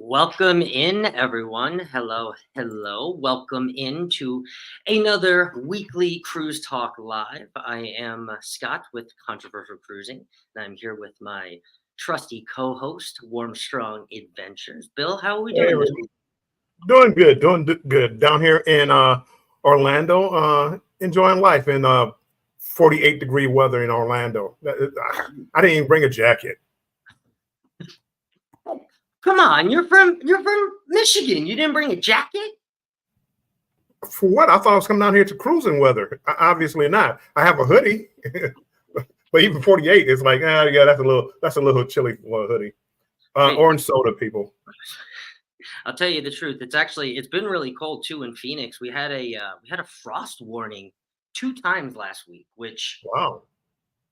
Welcome in, everyone. Hello. Welcome into another weekly Cruise Talk Live. I am Scott with Controversial Cruising, and I'm here with my trusty co-host, Warm Strong Adventures. Bill, how are we doing this week? Doing good. Down here in Orlando, enjoying life in 48-degree weather in Orlando. I didn't even bring a jacket. Come on, you're from Michigan. You didn't bring a jacket? For what? I thought I was coming down here to cruising weather. Obviously not. I have a hoodie, but even 48 is like, yeah, that's a little chilly for a hoodie. Orange soda, people. I'll tell you the truth. It's been really cold too in Phoenix. We had a frost warning 2 times last week, which wow.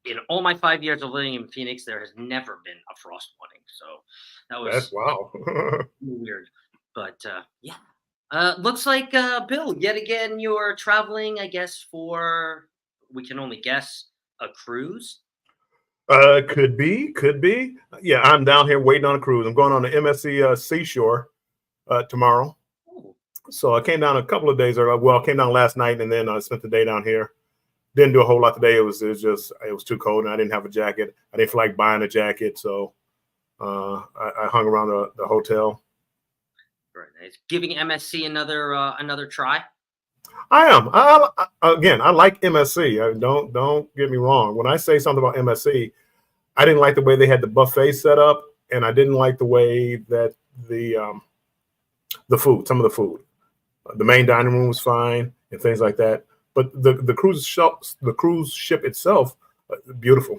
In all my 5 years of living in Phoenix, there has never been a frost warning. So that's wow. Weird. But yeah. Looks like Bill, yet again you're traveling, I guess, for, we can only guess, a cruise. Could be. Yeah, I'm down here waiting on a cruise. I'm going on the MSC Seashore tomorrow. Ooh. So I came down a couple of days early. Well, I came down last night and then I spent the day down here. Didn't do a whole lot today. It was too cold and I didn't have a jacket. I didn't feel like buying a jacket, so I hung around the hotel. Very nice. Giving MSC another try. I am. I like MSC. Don't get me wrong. When I say something about MSC, I didn't like the way they had the buffet set up, and I didn't like the way that the food, some of the food, the main dining room was fine and things like that. But the cruise ship itself, beautiful,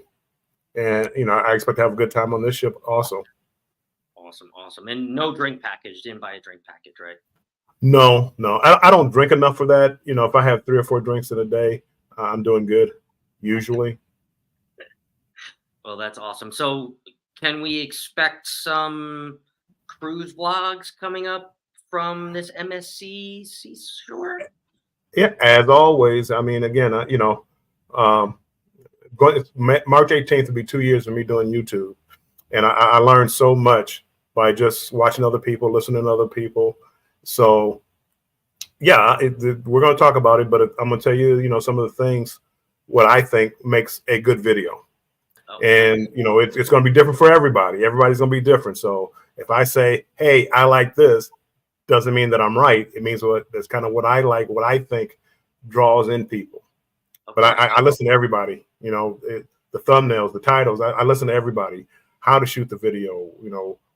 and I expect to have a good time on this ship also. Awesome. And no drink package. Didn't buy a drink package, right? No. I don't drink enough for that. If I have 3 or 4 drinks in a day, I'm doing good, usually. Well, that's awesome. So can we expect some cruise vlogs coming up from this MSC Seashore? Yeah, as always. I mean, again, March 18th will be 2 years of me doing YouTube, and I learned so much by just watching other people, listening to other people. So yeah, we're going to talk about it, but I'm going to tell you, some of the things what I think makes a good video. And it's going to be different for everybody. Everybody's going to be different. So if I say, hey, I like this, doesn't mean that I'm right. It means that's kind of what I like, what I think draws in people. But I listen to everybody, the thumbnails, the titles. I listen to everybody, how to shoot the video,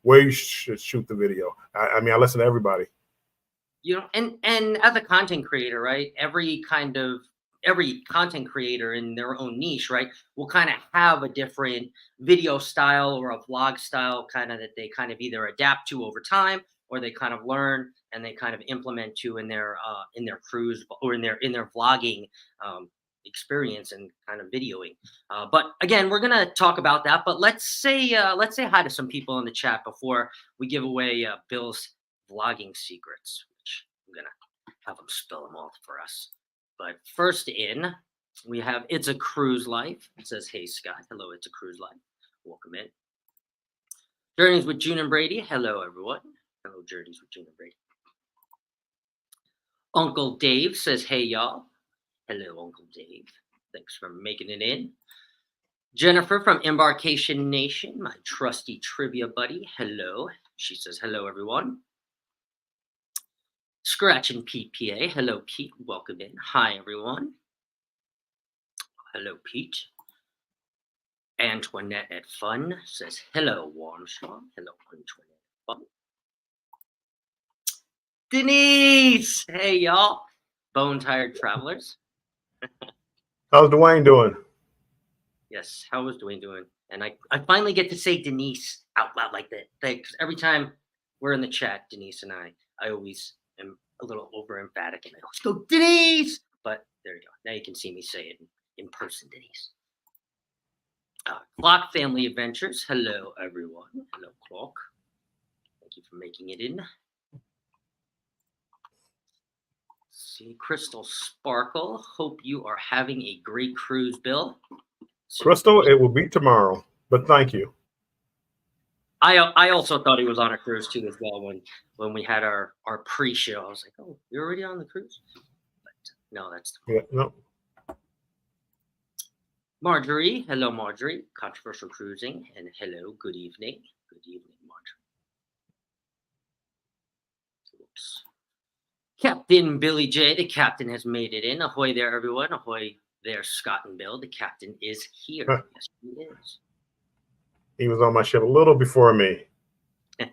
where you should shoot the video. I mean, I listen to everybody. And as a content creator, right? Every content creator in their own niche, right, will kind of have a different video style or a vlog style kind of that they kind of either adapt to over time, or they kind of learn and they kind of implement to in their cruise or in their vlogging experience and kind of videoing. But again, we're gonna talk about that. But let's say hi to some people in the chat before we give away Bill's vlogging secrets, which I'm gonna have him spill them all for us. But first in, we have It's a Cruise Life. It says, hey, Scott. Hello, It's a Cruise Life. Welcome in. Journeys with June and Brady. Hello, everyone. Hello, Journeys with June and Brady. Uncle Dave says, hey, y'all. Hello, Uncle Dave. Thanks for making it in. Jennifer from Embarkation Nation, my trusty trivia buddy. Hello. She says, hello, everyone. Scratch and Pete PA. Hello, Pete. Welcome in. Hi, everyone. Hello, Pete. Antoinette at Fun says, hello, Armstrong. Hello, Antoinette at Fun. Denise! Hey, y'all. Bone Tired Travelers. How's Dwayne doing? Yes, how was Dwayne doing? And I finally get to say Denise out loud like that. Because every time we're in the chat, Denise and I always am a little over emphatic and I always go, Denise! But there you go. Now you can see me say it in person, Denise. Clock Family Adventures. Hello, everyone. Hello, Clock. Thank you for making it in. See, Crystal Sparkle. Hope you are having a great cruise, Bill. Crystal, it will be tomorrow, but thank you. I also thought he was on a cruise too as well when we had our pre-show. I was like, oh, you're already on the cruise? But no, that's tomorrow. Yeah, no. Marjorie, hello, Marjorie. Controversial Cruising, and hello, good evening. Good evening, Marjorie. Oops. Captain Billy J, the captain has made it in. Ahoy there, everyone. Ahoy there, Scott and Bill. The captain is here. Yes, he is. He was on my ship a little before me. I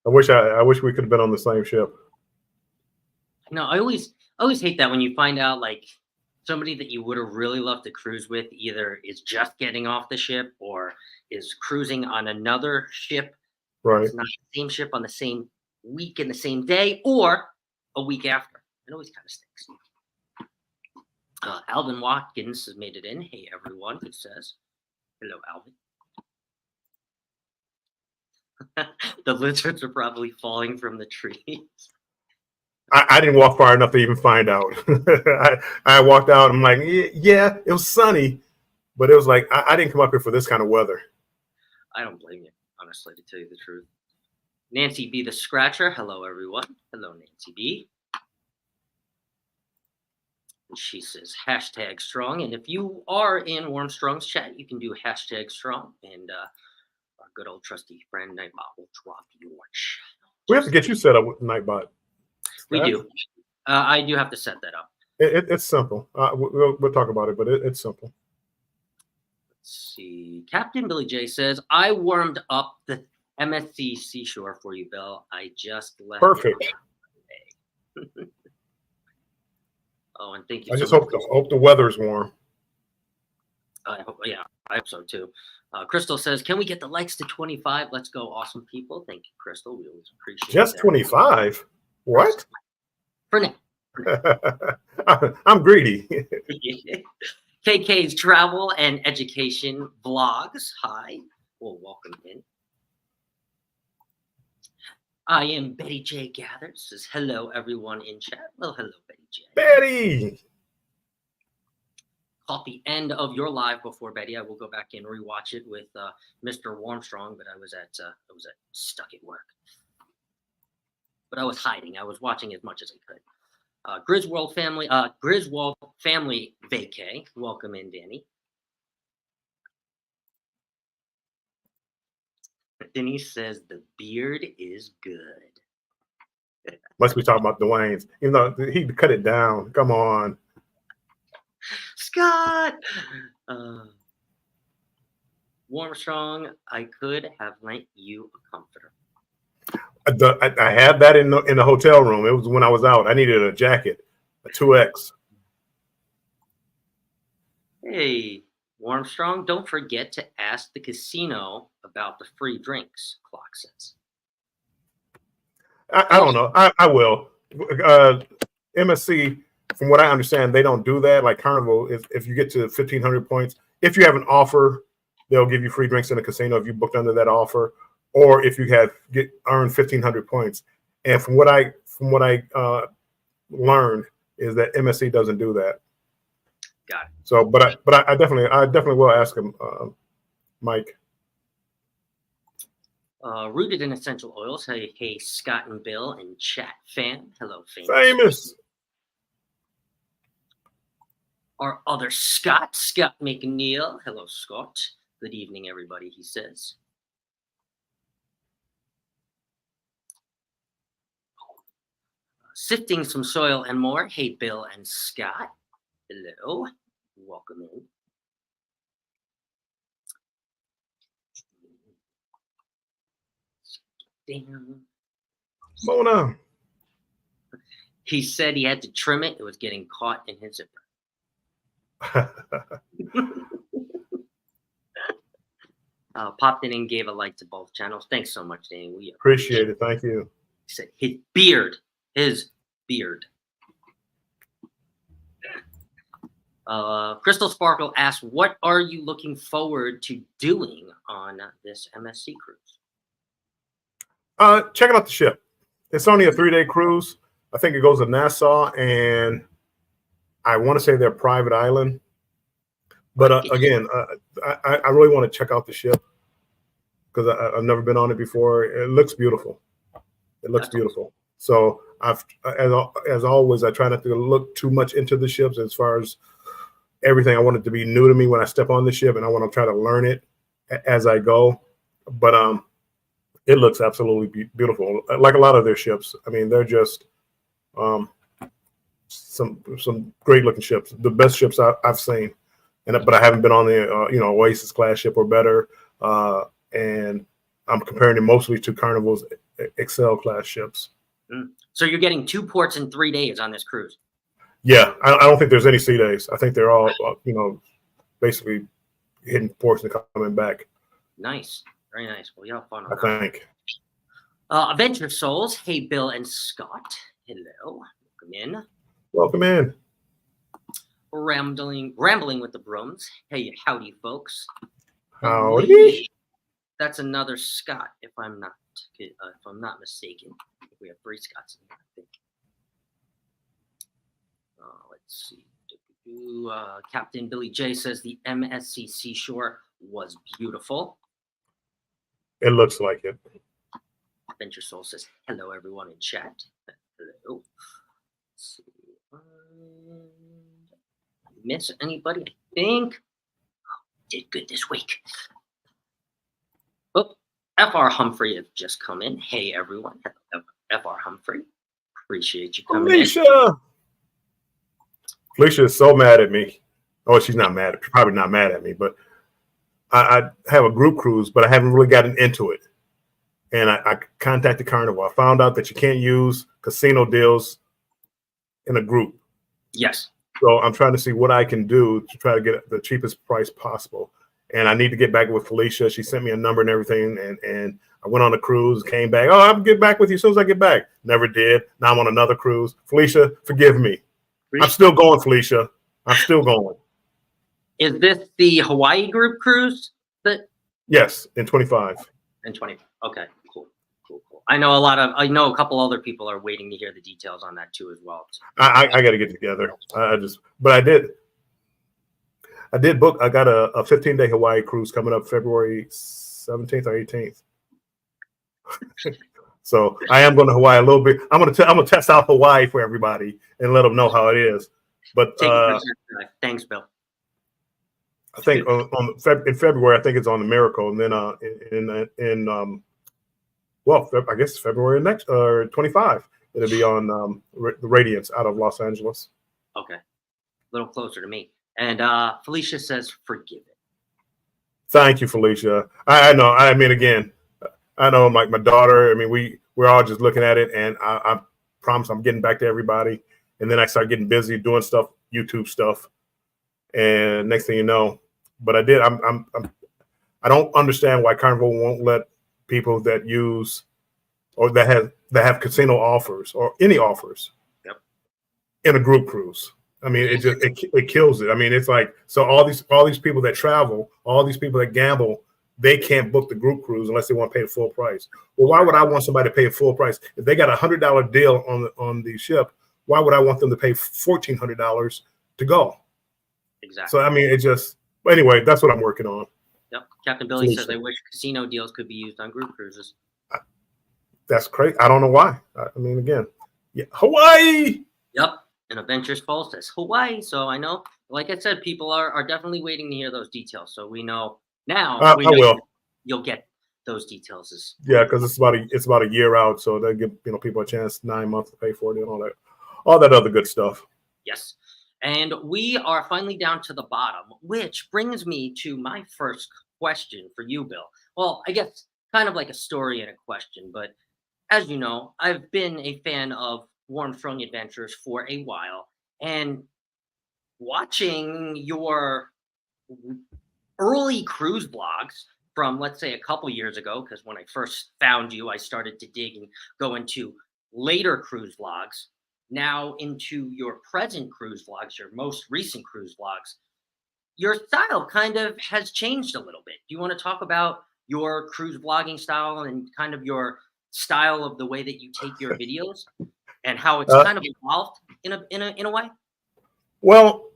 wish we could have been on the same ship. No, I always hate that when you find out like somebody that you would have really loved to cruise with either is just getting off the ship or is cruising on another ship. Right. It's not the same ship on the same week in the same day or a week after. It always kind of stinks. Alvin Watkins has made it in. Hey, everyone, it says. Hello, Alvin. The lizards are probably falling from the trees. I didn't walk far enough to even find out. I walked out. I'm like, yeah, it was sunny, but it was like, I didn't come up here for this kind of weather. I don't blame you, honestly, to tell you the truth. Nancy B. the Scratcher. Hello, everyone. Hello, Nancy B. And she says, hashtag strong. And if you are in Warm Strong's chat, you can do hashtag strong. And our good old trusty friend, Nightbot, will drop your chat. We have to get you set up with Nightbot. We do. I do have to set that up. It's simple. We'll talk about it, but it's simple. Let's see. Captain Billy J says, I warmed up the MSC Seashore for you, Bill. I just left. Perfect. Oh, and thank you. I just hope the weather's warm. I hope so too. Crystal says, can we get the likes to 25? Let's go. Awesome people. Thank you, Crystal. We always appreciate it. Just 25? What? For now. I'm greedy. KK's Travel and Education Vlogs. Hi. Well, welcome in. I am Betty J. Gathers. Says hello, everyone in chat. Well, hello, Betty J. Betty! caught the end of your live before, Betty. I will go back and rewatch it with Mr. Warmstrong, but I was stuck at work. But I was hiding. I was watching as much as I could. Griswold family vacay. Welcome in, Danny. Denise says the beard is good. Must be talking about Dwayne's. You know, he cut it down. Come on. Scott! Warmstrong, I could have lent you a comforter. I had that in the hotel room. It was when I was out. I needed a jacket, a 2X. Hey, Warmstrong, don't forget to ask the casino about the free drinks, Clock says. I don't know. I will. MSC, from what I understand, they don't do that. Like Carnival, if you get to 1,500 points, if you have an offer, they'll give you free drinks in the casino if you booked under that offer, or if you earned 1,500 points. And from what I learned is that MSC doesn't do that. Got it. So, but I definitely will ask him, Mike. Rooted in essential oils. Hey, Scott and Bill and chat fam. Hello, Famous. Our other Scott McNeil. Hello, Scott. Good evening, everybody, he says. Sifting some soil and more. Hey, Bill and Scott. Hello. Welcome in. Damn. Mona. He said he had to trim it. It was getting caught in his zipper. Popped in and gave a like to both channels. Thanks so much, Danny. We appreciate it. Thank you. He said his beard. Crystal Sparkle asked, what are you looking forward to doing on this MSC cruise? Checking out the ship. It's only a 3-day cruise. I think it goes to Nassau, and I want to say they're private island. But again, I really want to check out the ship because I've never been on it before. It looks beautiful. It looks beautiful. So as always, I try not to look too much into the ships as far as everything. I want it to be new to me when I step on the ship, and I want to try to learn it as I go. But it looks absolutely beautiful, like a lot of their ships. I mean, they're just some great looking ships, the best ships I've seen. But I haven't been on the Oasis class ship or better, and I'm comparing it mostly to Carnival's Excel class ships. So you're getting 2 ports in 3 days on this cruise? Yeah, I don't think there's any sea days. I think they're all basically hitting ports and coming back. Nice, very nice. Well, you have fun. I think. Adventure Souls. Hey, Bill and Scott. Hello. Welcome in. Welcome in. Rambling with the Brooms. Hey, howdy, folks. Howdy. That's another Scott, if I'm not mistaken. I think we have 3 Scotts in here, I think. Let's see. Captain Billy J says the MSC Seashore was beautiful. It looks like it. Adventure Soul says hello, everyone in chat. Hello. Let's see. Miss anybody? I think did good this week. Oh, FR Humphrey has just come in. Hey, everyone. FR Humphrey. Appreciate you coming in. Felicia is so mad at me. Oh, she's not mad. Probably not mad at me, but I have a group cruise, but I haven't really gotten into it. And I contacted Carnival. I found out that you can't use casino deals in a group. Yes. So I'm trying to see what I can do to try to get the cheapest price possible. And I need to get back with Felicia. She sent me a number and everything. And I went on a cruise, came back. Oh, I'll get back with you as soon as I get back. Never did. Now I'm on another cruise. Felicia, forgive me. I'm still going, Felicia. I'm still going. Is this the Hawaii group cruise? Yes, in 25. In 25. Okay, cool. I know a couple other people are waiting to hear the details on that too as well. I got to get together. But I did. I did book. I got a 15-day Hawaii cruise coming up February 17th or 18th. So I am going to Hawaii a little bit. I'm gonna test out Hawaii for everybody and let them know how it is. But thanks, Bill. I think in February, I think it's on the Miracle, and then I guess February next 25, it'll be on the Radiance out of Los Angeles. Okay, a little closer to me. And Felicia says, "Forgive it." Thank you, Felicia. I know. I mean, again, I know my daughter. I mean, we're all just looking at it, and I promise I'm getting back to everybody. And then I start getting busy doing stuff, YouTube stuff, and next thing you know, but I did. I don't understand why Carnival won't let people that use or that have casino offers or any offers in a group cruise. I mean, it kills it. I mean, it's like, so all these people that travel, all these people that gamble, they can't book the group cruise unless they want to pay the full price. Well, why would I want somebody to pay a full price? If they got $100 deal on the ship, why would I want them to pay $1,400 to go? Exactly. So I mean, anyway, that's what I'm working on. Yep. Captain Billy says they wish casino deals could be used on group cruises. That's crazy. I don't know why. I mean, again, Hawaii. Yep. And Adventures Paul says Hawaii. So I know, like I said, people are definitely waiting to hear those details. So we know now. I will. You'll get those details. Yeah, because it's about a year out, so they give people a chance 9 months to pay for it and all that other good stuff. Yes. And we are finally down to the bottom, which brings me to my first question for you, Bill. Well, I guess kind of like a story and a question, but as you know, I've been a fan of Warm Throwing Adventures for a while, and watching your early cruise blogs from, let's say, a couple years ago, because when I first found you, I started to dig and go into later cruise vlogs, now into your present cruise vlogs, your most recent cruise vlogs, your style kind of has changed a little bit. Do you want to talk about your cruise vlogging style and kind of your style of the way that you take your videos and how it's kind of evolved in a way? Well,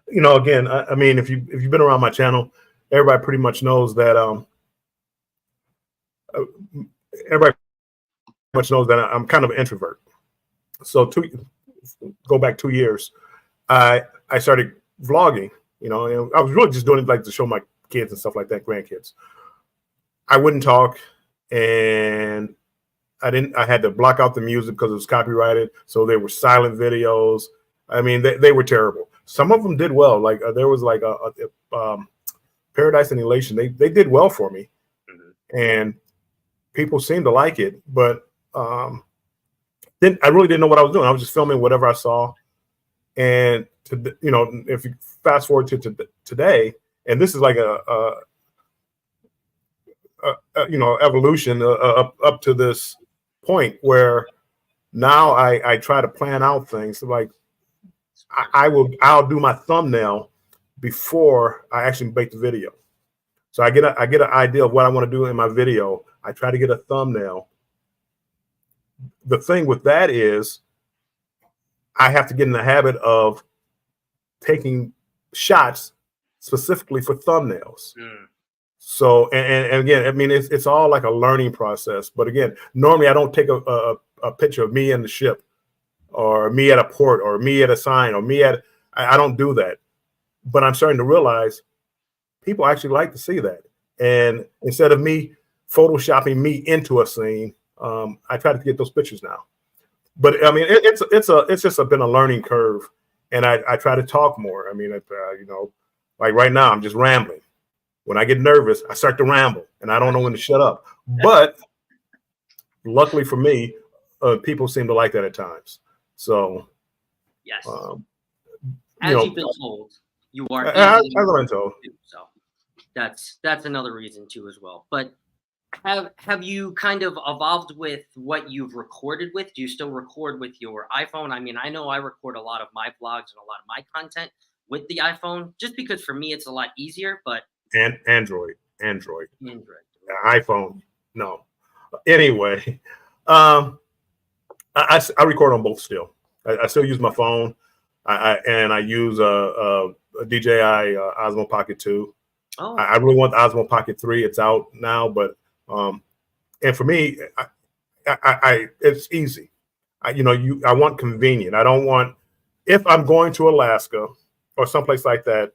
again, I mean, if you've been around my channel, everybody pretty much knows that I'm kind of an introvert. So go back 2 years, I started vlogging, and I was really just doing it like to show my kids and stuff like that, grandkids. I wouldn't talk, and I had to block out the music because it was copyrighted. So they were silent videos. I mean, they were terrible. Some of them did well. Like there was like a Paradise and Elation. They did well for me, and people seemed to like it. But I really didn't know what I was doing. I was just filming whatever I saw. And if you fast forward to today, and this is like a evolution up to this point where now I try to plan out things. Like I'll do my thumbnail before I actually make the video. So I get an idea of what I want to do in my video. I try to get a thumbnail. The thing with that is I have to get in the habit of taking shots specifically for thumbnails. So, and again, I mean, it's all like a learning process. But again, normally I don't take a picture of me in the ship or me at a port or me at a sign or I don't do that. But I'm starting to realize people actually like to see that. And instead of me photoshopping me into a scene, I try to get those pictures now. But I mean, it's just been a learning curve, and I try to talk more. I mean, like right now, I'm just rambling. When I get nervous, I start to ramble, and I don't know when to shut up. But luckily for me, people seem to like that at times. So yes, as you've been told, you are. I've been told. So that's another reason too, as well. But have you kind of evolved with what you've recorded with? Do you still record with your iPhone? I mean, I know I record a lot of my vlogs and a lot of my content with the iPhone, just because for me it's a lot easier. But and Android, iPhone, no. Anyway, I record on both still. I still use my phone. I use a DJI Osmo Pocket 2. Oh, I really want the Osmo Pocket 3. It's out now, but and for me, it's easy. I want convenient. I don't want, if I'm going to Alaska or someplace like that,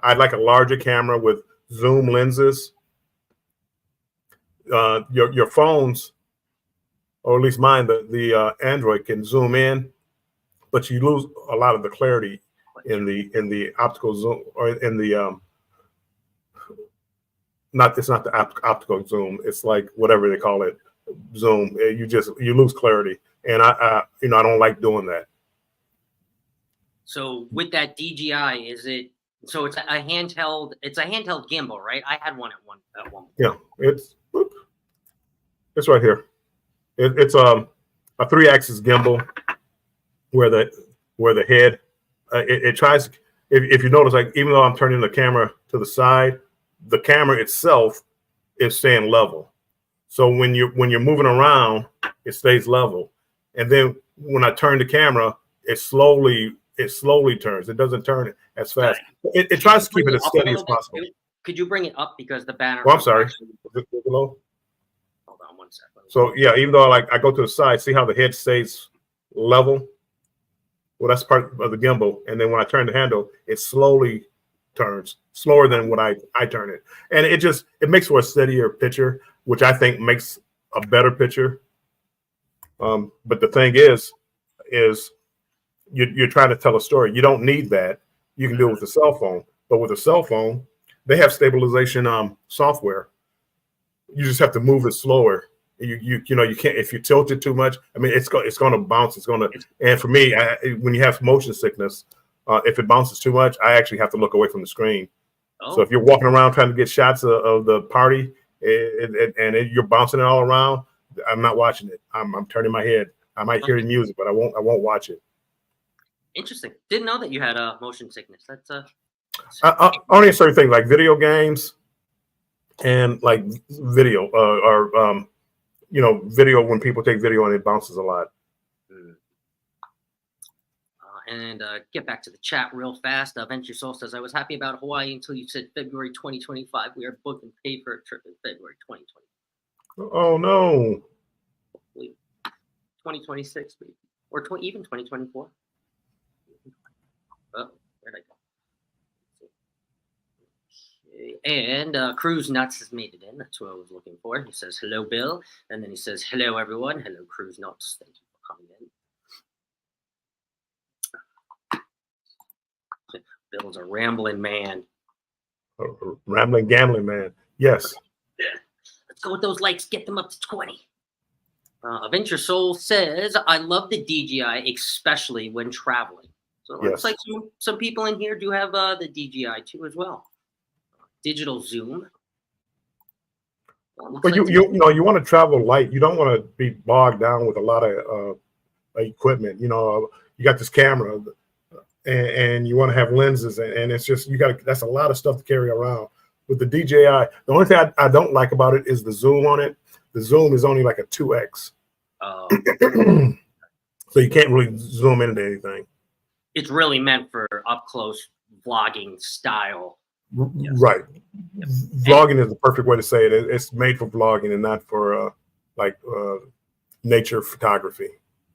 I'd like a larger camera with zoom lenses. Your phones, or at least mine, the Android can zoom in, but you lose a lot of the clarity in the optical zoom, or in the it's not the optical zoom. It's like whatever they call it, zoom. You lose clarity, and I don't like doing that. so with that DJI, it's a handheld? It's a handheld gimbal, right? I had one at one. Yeah, it's right here. It's a 3-axis gimbal where the head it tries. If you notice, like, even though I'm turning the camera to the side, the camera itself is staying level. So when you're moving around, it stays level. And then when I turn the camera, it slowly turns. It doesn't turn as fast. It tries to keep it as steady as possible. Could you bring it up, because the banner? Oh, I'm sorry. Below? Hold on one second. So yeah, even though I go to the side, see how the head stays level? Well, that's part of the gimbal. And then when I turn the handle, it slowly turns, slower than when I turn it. And it makes for a steadier picture, which I think makes a better picture. But the thing is you're trying to tell a story. You don't need that. You can do it with a cell phone. But with a cell phone, they have stabilization software. You just have to move it slower. You can't, if you tilt it too much. I mean, it's going to bounce. And for me, when you have motion sickness, if it bounces too much, I actually have to look away from the screen. Oh. So if you're walking around trying to get shots of the party and you're bouncing it all around, I'm not watching it. I'm turning my head. I might hear the music, but I won't watch it. Interesting. Didn't know that you had motion sickness. That's only a certain thing, like video games and like video or video, when people take video and it bounces a lot. And get back to the chat real fast. Venture Soul says, I was happy about Hawaii until you said February 2025. We are booked and paid for a trip in February 2020. Oh, no. Hopefully 2026, maybe. Or even 2024. Oh, where'd I go? Okay. And Cruise Nuts has made it in. That's what I was looking for. He says, hello, Bill. And then he says, hello, everyone. Hello, Cruise Nuts. Thank you for coming in. Bill's a rambling man. A rambling, gambling man. Yes. Yeah. Let's go with those likes. Get them up to 20. Adventure Soul says, I love the DJI, especially when traveling. So it looks like some people in here do have the DJI too as well. Digital zoom. But you want to travel light. You don't want to be bogged down with a lot of equipment. You got this camera. And you want to have lenses, and it's just that's a lot of stuff to carry around. With the DJI, the only thing I don't like about it is the zoom on it. The zoom is only like a 2x. So you can't really zoom into anything. It's really meant for up close vlogging style. Yes. Right. Yes. Vlogging is the perfect way to say it. It's made for vlogging and not for nature photography.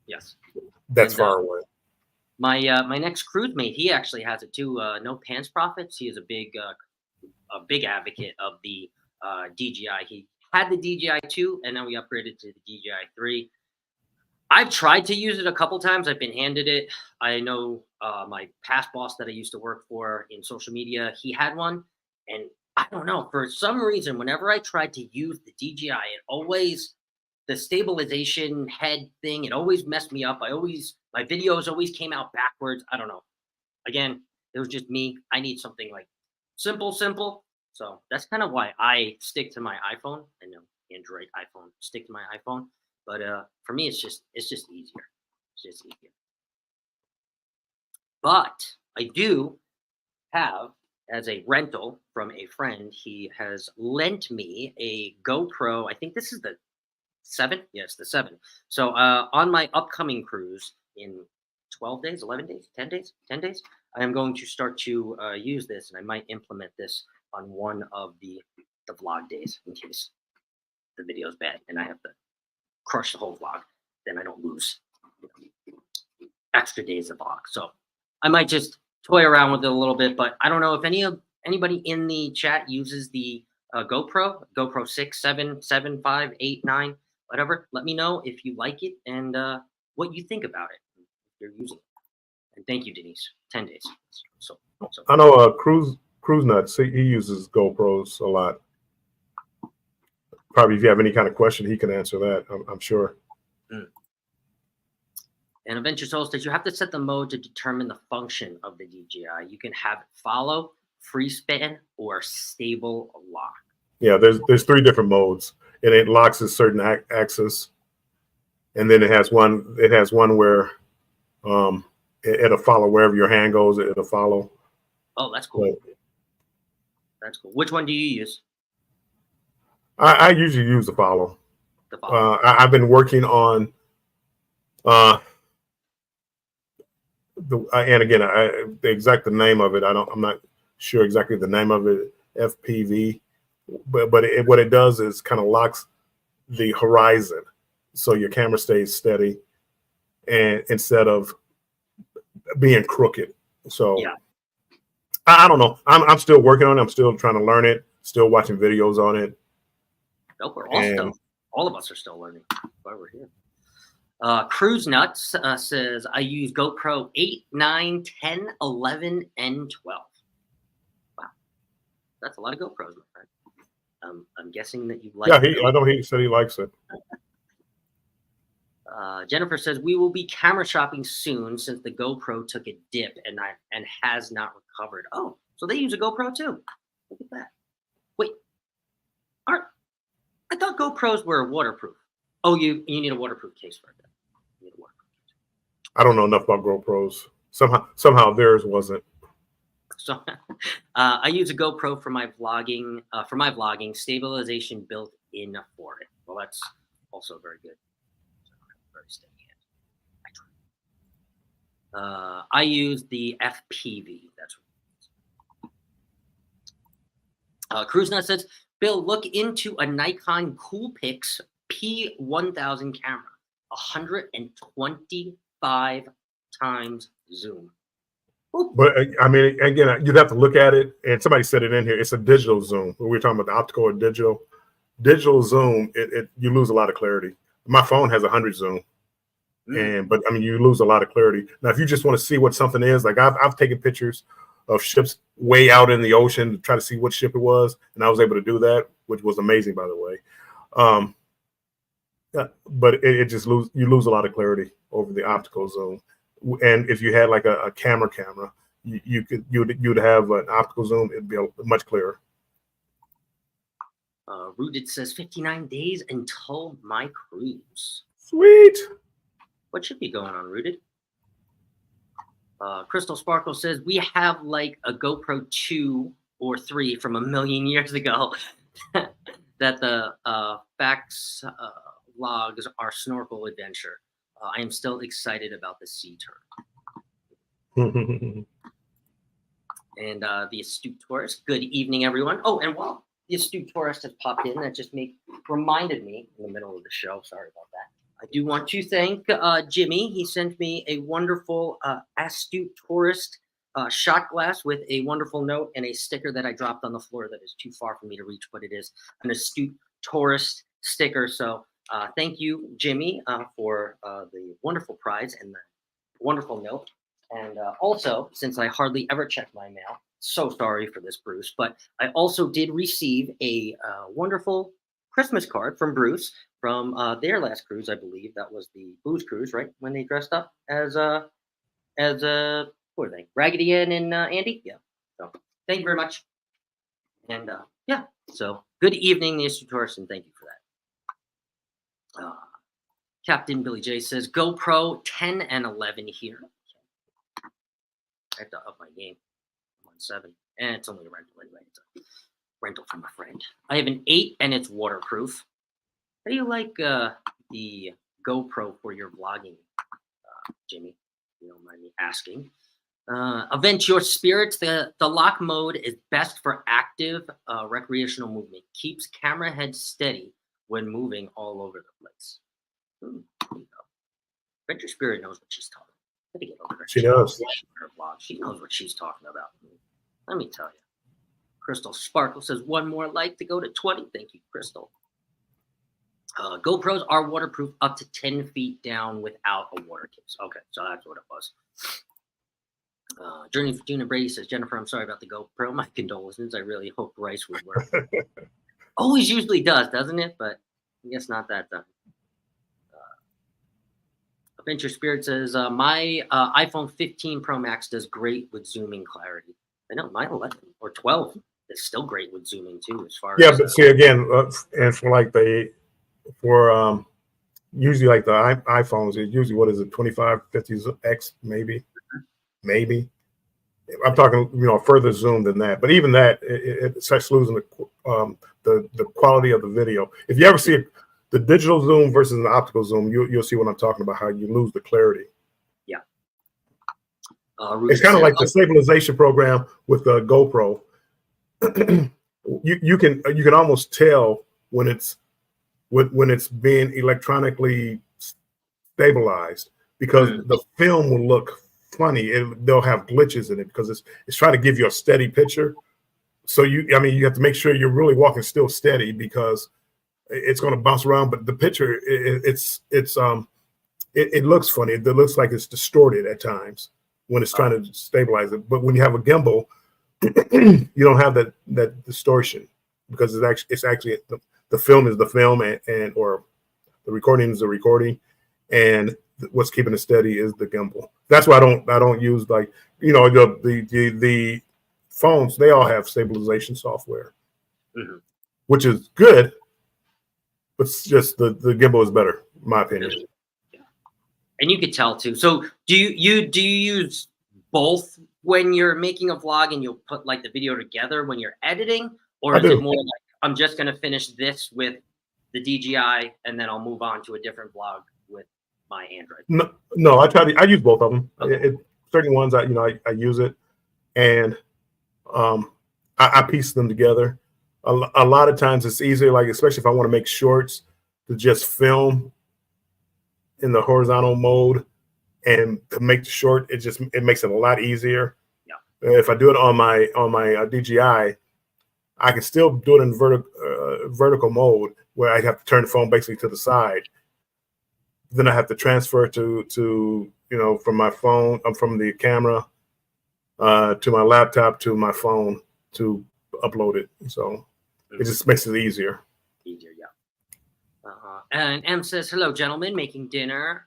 Yes. That's far away. My next cruise mate, he actually has it too. No Pants Profits. He is a big advocate of the DJI. He had the DJI 2, and now we upgraded to the DJI 3. I've tried to use it a couple times. I've been handed it. I know my past boss that I used to work for in social media, he had one, and I don't know, for some reason, whenever I tried to use the DJI, the stabilization head thing, it always messed me up. My videos always came out backwards. I don't know. Again, it was just me. I need something like simple. So that's kind of why I stick to my iPhone. I know Android, iPhone, stick to my iPhone. But for me, it's just easier. It's just easier. But I do have, as a rental from a friend, he has lent me a GoPro. I think this is the 7. Yes, the 7. So on my upcoming cruise in 12 days, 11 days, 10 days, 10 days, I am going to start to use this, and I might implement this on one of the vlog days in case the video is bad and I have to crush the whole vlog. Then I don't lose extra days of vlog. So I might just toy around with it a little bit, but I don't know if anybody in the chat uses the GoPro 6, 7, 7, 5, 8, 9, whatever. Let me know if you like it and what you think about it if you're using it. And thank you, Denise. 10 days. So I know Cruise Nuts. He uses GoPros a lot. Probably if you have any kind of question, he can answer that. I'm sure. And Adventure Soul says you have to set the mode to determine the function of the DJI. You can have it follow, free span, or stable lock. Yeah, there's 3 different modes, and it locks a certain axis, and then it has one where it'll follow wherever your hand goes. It'll follow. Oh, that's cool. That's cool. Which one do you use? I usually use the follow. The follow. I've been working on and again, the name of it, I'm not sure exactly the name of it, FPV, but what it does is kind of locks the horizon, so your camera stays steady, and instead of being crooked. So yeah. I don't know. I'm still working on it. I'm still trying to learn it. Still watching videos on it. Nope, all of us are still learning. Why we're here. Cruise Nuts says, I use GoPro 8, 9, 10, 11, and 12. Wow. That's a lot of GoPros, my friend. I'm guessing that you like it. Yeah, I know he said he likes it. Jennifer says, we will be camera shopping soon since the GoPro took a dip and has not recovered. Oh, so they use a GoPro too. Look at that. Wait. I thought GoPros were waterproof. Oh, you need a waterproof case for that. I don't know enough about GoPros. Somehow theirs wasn't. So I use a GoPro for my vlogging. Stabilization built in for it. Well, that's also very good. Very steady hand. I use the FPV. That's what Cruise Nut says, Bill, look into a Nikon Coolpix P1000 camera, 125 times zoom. Ooh. But I mean, again, you'd have to look at it, and somebody said it in here. It's a digital zoom. We were talking about the optical or digital. Digital zoom, you lose a lot of clarity. My phone has 100 zoom, but I mean, you lose a lot of clarity. Now, if you just want to see what something is, like I've taken pictures of ships way out in the ocean to try to see what ship it was, and I was able to do that, which was amazing, by the way. But it just you lose a lot of clarity over the optical zoom. And if you had like a camera, you'd have an optical zoom, it'd be much clearer. Rooted says 59 days until my cruise. Sweet. What should be going on, Rooted? Crystal Sparkle says we have like a GoPro 2 or 3 from a million years ago that the facts logs our snorkel adventure. I am still excited about the sea turtle. And the astute tourist. Good evening, everyone. Oh, and while the astute tourist has popped in, that just reminded me in the middle of the show. Sorry about that. I do want to thank Jimmy. He sent me a wonderful astute tourist shot glass with a wonderful note and a sticker that I dropped on the floor that is too far for me to reach, but it is an astute tourist sticker. So thank you, Jimmy, for the wonderful prize and the wonderful note. And also, since I hardly ever check my mail, so sorry for this, Bruce, but I also did receive a wonderful Christmas card from Bruce from their last cruise. I believe that was the Booze Cruise, right? When they dressed up as what were they? Raggedy Ann and Andy? Yeah. So thank you very much. And yeah, so good evening, the astute tourist, and thank you for that. Captain Billy J says GoPro 10 and 11 here. I have to up my game. I'm on 7, and it's only a rental anyway. It's a rental from a friend. I have an 8, and it's waterproof. How do you like the GoPro for your vlogging, Jimmy? you don't mind me asking. Event your spirits. The lock mode is best for active recreational movement. Keeps camera head steady when moving all over the place. There you go. Event your spirit knows what she's talking about. Let me get over her. She does. Her blog. She knows what she's talking about. Let me tell you. Crystal Sparkle says one more like to go to 20. Thank you, Crystal. GoPros are waterproof up to 10 feet down without a water case. Okay, so that's what it was. Journey for June Brady says, Jennifer, I'm sorry about the GoPro. My condolences. I really hope Bryce would work. Always usually does, doesn't it? But I guess not that time. Adventure Spirit says, my iPhone 15 Pro Max does great with zooming clarity. I know, my 11 or 12 is still great with zooming too, as far as. But see, again, and for like usually like the iPhones, it's usually, what is it, 25, 50x, maybe. I'm talking, further zoom than that. But even that, it starts losing the quality of the video. If you ever see the digital zoom versus an optical zoom, you'll see what I'm talking about, how you lose the clarity. Yeah. It's kind of like the stabilization program with the GoPro. you can almost tell when it's being electronically stabilized, because the film will look funny. They'll have glitches in it because it's trying to give you a steady picture. So you have to make sure you're really walking still steady, because it's going to bounce around. But the picture, it looks funny. It looks like it's distorted at times when it's trying to stabilize it. But when you have a gimbal, you don't have that distortion, because it's actually the film is the film, and or the recording is the recording, and what's keeping it steady is the gimbal. That's why I don't use, like, the phones. They all have stabilization software, which is good, but it's just the gimbal is better, in my opinion. Yeah. And you could tell too. So do you use both when you're making a vlog and you'll put like the video together when you're editing, or is it more like, I'm just going to finish this with the DJI and then I'll move on to a different vlog with my Android? No, I use both of them. Okay. Certain ones I use it, and I piece them together. A lot of times it's easier, like especially if I want to make shorts, to just film in the horizontal mode, and to make the short, it makes it a lot easier. Yeah. If I do it on my DJI, I can still do it in vertical mode, where I have to turn the phone basically to the side. Then I have to transfer to from my phone, from the camera to my laptop to my phone to upload it. So it just makes it easier. Yeah. And M says, hello, gentlemen, making dinner.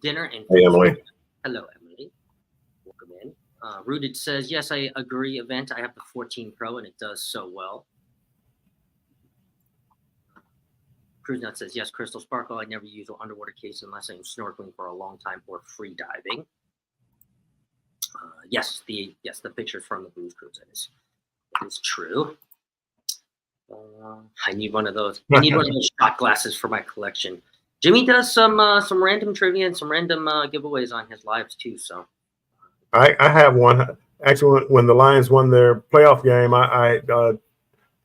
And hey, Emily. Hello, Emily. Welcome in. Rooted says, yes, I agree, Event. I have the 14 Pro and it does so well. Cruise Nut says, yes, Crystal Sparkle. I never use an underwater case unless I'm snorkeling for a long time or free diving. Yes, the pictures from the Booze Cruise. That is true. I need one of those. I need one of those shot glasses for my collection. Jimmy does some random trivia and some random giveaways on his lives too. So I have one. Actually, when the Lions won their playoff game, I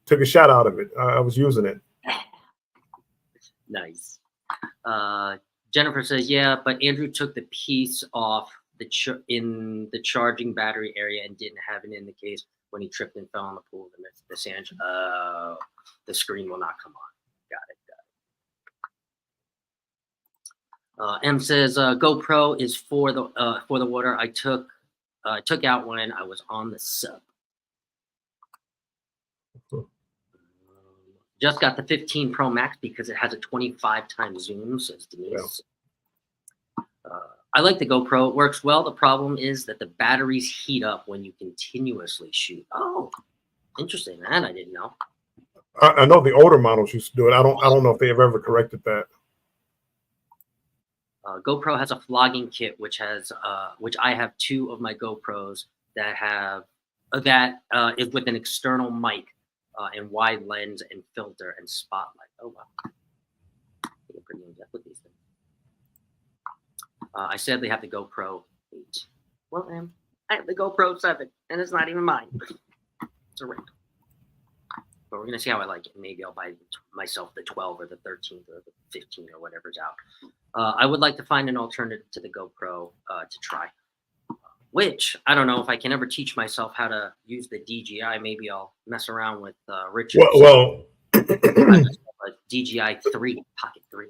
took a shot out of it. I was using it. Nice. Jennifer says, yeah, but Andrew took the piece off in the charging battery area and didn't have it in the case when he tripped and fell in the pool. The sand, the screen will not come on. Got it. M says, GoPro is for the water. I took out when I was on the sub. Just got the 15 Pro Max because it has a 25 times zoom, says Denise. Yeah. I like the GoPro. It works well. The problem is that the batteries heat up when you continuously shoot. Oh, interesting. That I didn't know. I know the older models used to do it. I don't know if they have ever corrected that. GoPro has a vlogging kit, which I have 2 of my GoPros that have is with an external mic. And wide lens and filter and spotlight. Oh wow, you're pretty in depth with these things. I sadly have the GoPro 8. Well, I have the GoPro 7, and it's not even mine. It's a rental. But we're going to see how I like it. Maybe I'll buy myself the 12 or the 13 or the 15 or whatever's out. I would like to find an alternative to the GoPro to try. Which, I don't know if I can ever teach myself how to use the DJI. Maybe I'll mess around with Richard. Well a DJI 3, Pocket 3.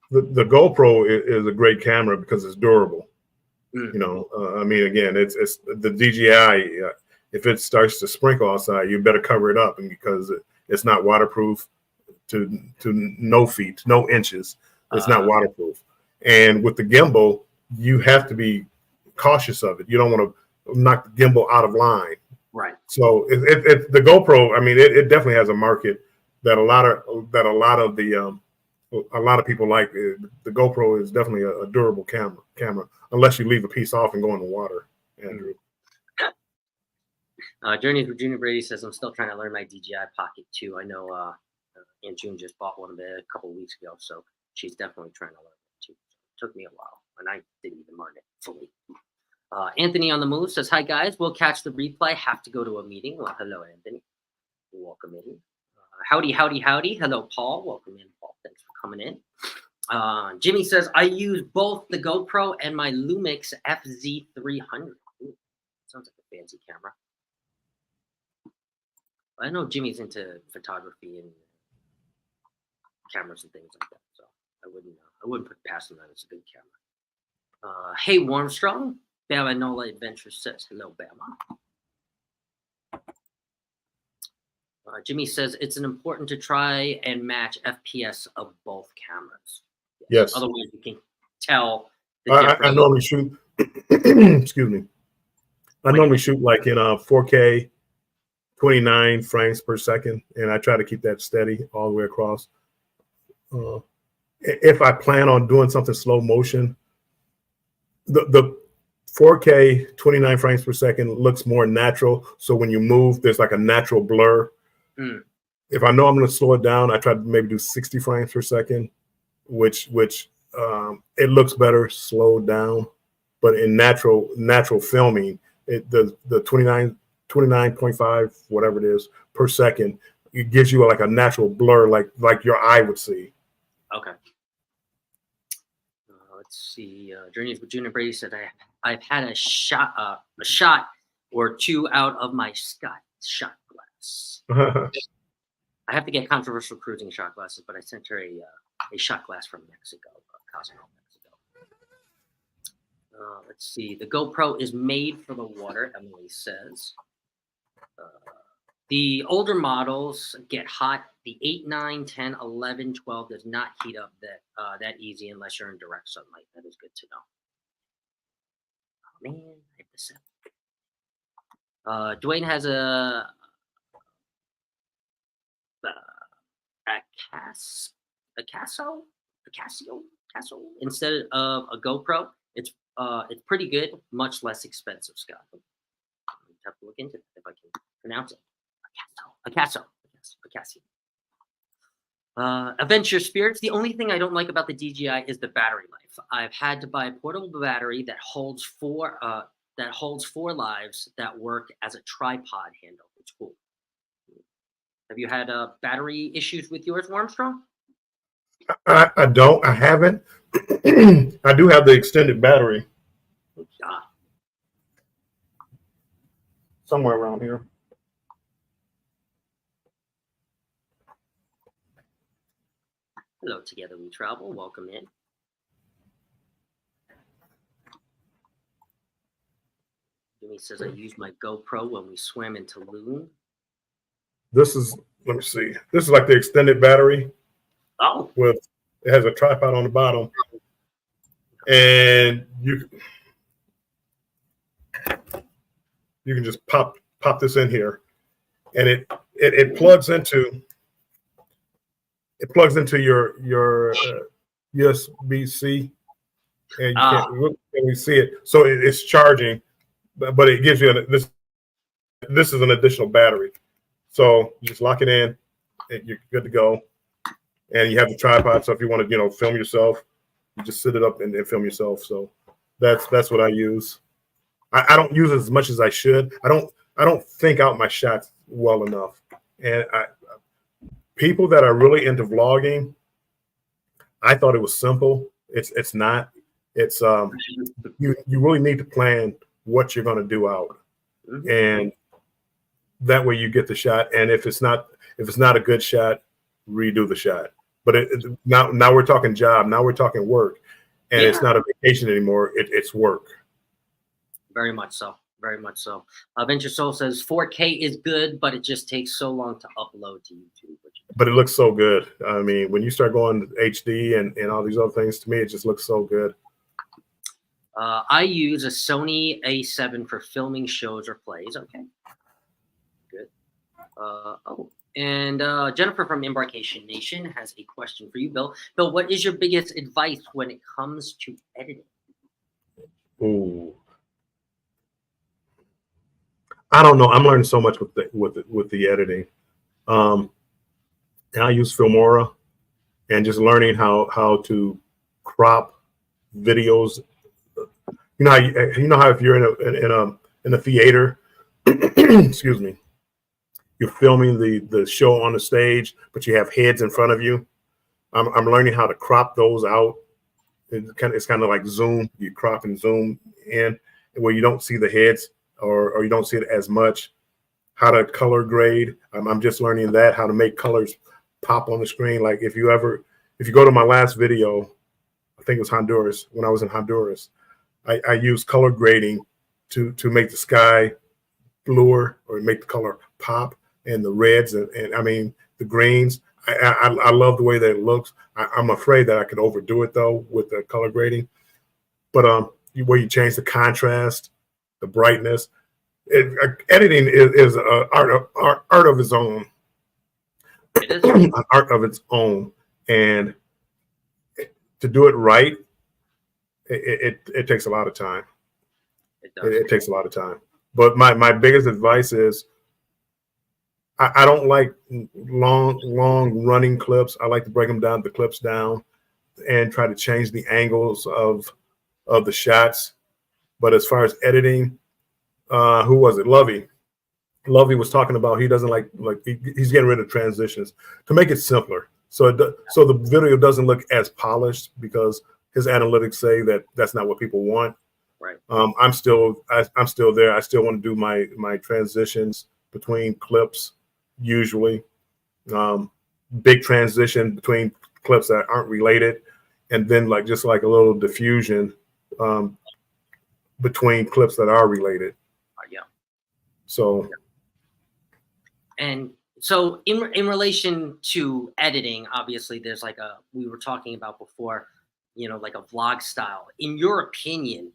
The GoPro is a great camera because it's durable. Mm. You know, I mean, again, it's the DJI. If it starts to sprinkle outside, you better cover it up, and because it's not waterproof to no feet, no inches. It's not waterproof. And with the gimbal, you have to be cautious of it. You don't want to knock the gimbal out of line. Right. So the GoPro, I mean, it definitely has a market that a lot of people like. The GoPro is definitely a durable camera, unless you leave a piece off and go in the water, Andrew. Journeys with Junior Brady says, I'm still trying to learn my DJI Pocket 2. I know Aunt June just bought one of it a couple of weeks ago, so she's definitely trying to learn it too. It took me a while, and I didn't even learn it fully. Anthony on the move says, hi, guys. We'll catch the replay. Have to go to a meeting. Well, hello, Anthony. Welcome in. Howdy, howdy, howdy. Hello, Paul. Welcome in, Paul. Thanks for coming in. Jimmy says, I use both the GoPro and my Lumix FZ300. Ooh, sounds like a fancy camera. I know Jimmy's into photography and cameras and things like that, so I wouldn't put it past him that it's a good camera. Hey, Warmstrong, Bama Nola Adventure says, hello, Bama. Jimmy says it's important to try and match FPS of both cameras. Yes. Otherwise, you can tell the difference. I normally shoot. Excuse me. I normally shoot like in 4K, 29 frames per second, and I try to keep that steady all the way across. If I plan on doing something slow motion, the 4K 29 frames per second looks more natural. So when you move, there's like a natural blur. Mm. If I know I'm going to slow it down, I try to maybe do 60 frames per second, which it looks better slowed down. But in natural filming, the 29.5, whatever it is, per second, it gives you like a natural blur, like your eye would see. Okay. Let's see. Journeys with Junior Brady said, I've had a shot or two out of my shot glass. I have to get controversial cruising shot glasses, but I sent her a shot glass from Mexico, Cosmo, Mexico. Let's see. The GoPro is made for the water, Emily says. The older models get hot. The 8, 9, 10, 11, 12 does not heat up that easy unless you're in direct sunlight. That is good to know. Oh, man, I have to set. Dwayne has a Casio instead of a GoPro. It's pretty good, much less expensive, Scott. I have to look into that if I can pronounce it. A Casio. Adventure Spirits. The only thing I don't like about the DJI is the battery life. I've had to buy a portable battery that holds four lives that work as a tripod handle. It's cool. Have you had battery issues with yours, Armstrong? I don't. I haven't. I do have the extended battery. Somewhere around here. Hello, Together We Travel. Welcome in. Jimmy says, I use my GoPro when we swim in Tulum. This is, let me see. This is like the extended battery. Oh. It has a tripod on the bottom. And you can just pop this in here. And it plugs into your USB-C, and you can't really see it. So it's charging, but it gives you this is an additional battery. So you just lock it in, and you're good to go. And you have the tripod, so if you want to, film yourself, you just sit it up and film yourself. So that's what I use. I don't use it as much as I should. I don't think out my shots well enough. And people that are really into vlogging, I thought it was simple. It's not. It's you really need to plan what you're going to do out, and that way you get the shot. And if it's not a good shot, redo the shot. But now we're talking job. Now we're talking work, and it's not a vacation anymore. It's work. Very much so. Very much so. Venture Soul says 4K is good, but it just takes so long to upload to YouTube. But it looks so good. I mean, when you start going to HD and all these other things, to me, it just looks so good. I use a Sony A7 for filming shows or plays. Okay. Good. And Jennifer from Embarkation Nation has a question for you, Bill. Bill, what is your biggest advice when it comes to editing? Ooh. I don't know. I'm learning so much with the editing. And I use Filmora, and just learning how to crop videos. You know how if you're in a theater, excuse me, you're filming the show on the stage, but you have heads in front of you. I'm learning how to crop those out. It's kind of like zoom. You crop and zoom in where you don't see the heads or you don't see it as much. How to color grade. I'm just learning that, how to make colors pop on the screen. Like if you go to my last video, I think it was Honduras, when I was in Honduras, I used color grading to make the sky bluer or make the color pop, and the reds and I mean the greens. I love the way that it looks. I'm afraid that I could overdo it though with the color grading, but where you change the contrast, the brightness. Editing is an art of its own. It is An art of its own, and to do it right, it takes a lot of time. It does. It takes a lot of time. But my biggest advice is I don't like long running clips. I like to break the clips down, and try to change the angles of the shots. But as far as editing, who was it? Lovey was talking about he doesn't like he's getting rid of transitions to make it simpler. So the video doesn't look as polished because his analytics say that that's not what people want. Right. I'm still there. I still want to do my transitions between clips, usually big transition between clips that aren't related, and then just like a little diffusion between clips that are related. Yeah. So. And so in relation to editing, obviously there's we were talking about before, like a vlog style. In your opinion,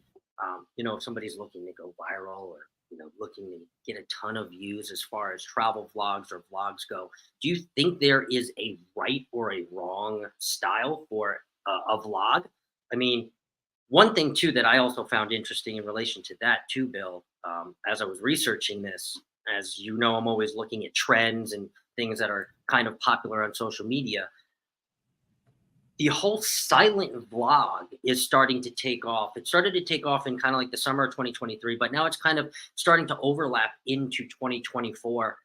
if somebody's looking to go viral or, looking to get a ton of views as far as travel vlogs or vlogs go, do you think there is a right or a wrong style for a vlog? I mean, one thing too that I also found interesting in relation to that too, Bill, as I was researching this, as you know, I'm always looking at trends and things that are kind of popular on social media. The whole silent vlog is starting to take off. It started to take off in kind of like the summer of 2023, but now it's kind of starting to overlap into 2024.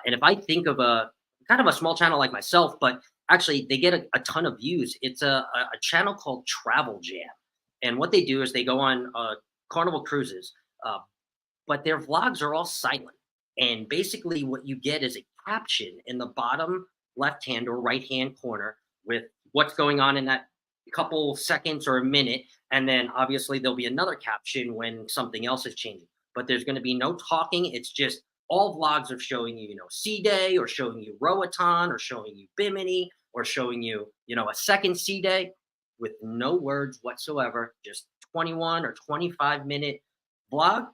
And if I think of a kind of a small channel like myself, but actually they get a ton of views. It's a channel called Travel Jam. And what they do is they go on Carnival cruises, but their vlogs are all silent. And basically what you get is a caption in the bottom left-hand or right-hand corner with what's going on in that couple seconds or a minute. And then obviously there'll be another caption when something else is changing. But there's going to be no talking. It's just all vlogs of showing you, Sea Day, or showing you Roatan, or showing you Bimini, or showing you, a second Sea Day with no words whatsoever, just 21 or 25-minute vlog.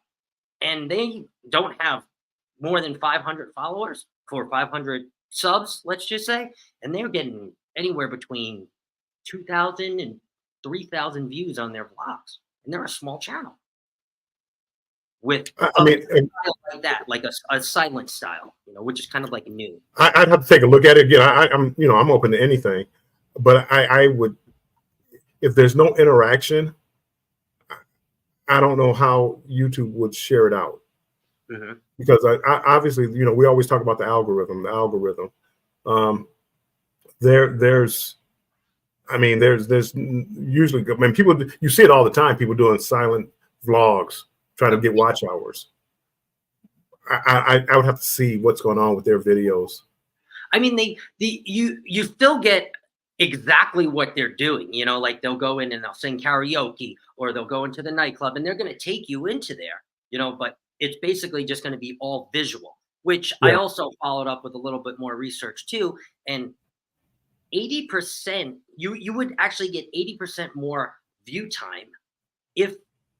And they don't have more than 500 followers for 500 subs, let's just say. And they're getting anywhere between 2,000 and 3,000 views on their vlogs. And they're a small channel with like that, like a silent style, which is kind of like new. I'd have to take a look at it again. I'm open to anything, but I would, if there's no interaction, I don't know how YouTube would share it out. Mm-hmm. Because I obviously, we always talk about the algorithm. There's usually, I mean, people, you see it all the time. People doing silent vlogs, trying to get watch hours. I would have to see what's going on with their videos. I mean, you still get exactly what they're doing. Like they'll go in and they'll sing karaoke, or they'll go into the nightclub, and they're going to take you into there. But it's basically just going to be all visual, which I also followed up with a little bit more research too. And 80%, you would actually get 80% more view time if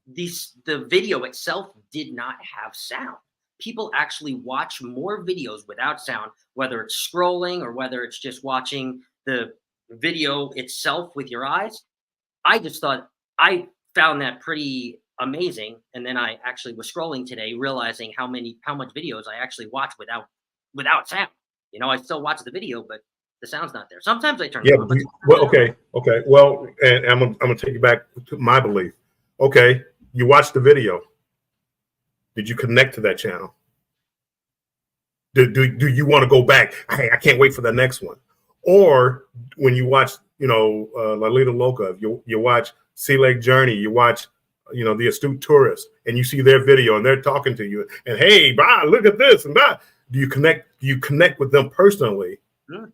the video itself did not have sound. People actually watch more videos without sound, whether it's scrolling or whether it's just watching the video itself with your eyes. I found that pretty amazing. And then I actually was scrolling today, realizing how much videos I actually watch without sound. I still watch the video, but the sound's not there. Sometimes I turn it on. Well, okay. Well, and I'm gonna take you back to my belief. Okay, you watched the video. Did you connect to that channel? Do you want to go back? Hey, I can't wait for the next one. Or when you watch, La Lita Loca, you watch Sea Lake Journey, you watch, The Astute Tourist, and you see their video and they're talking to you, and hey, bye, look at this and that. Do you connect with them personally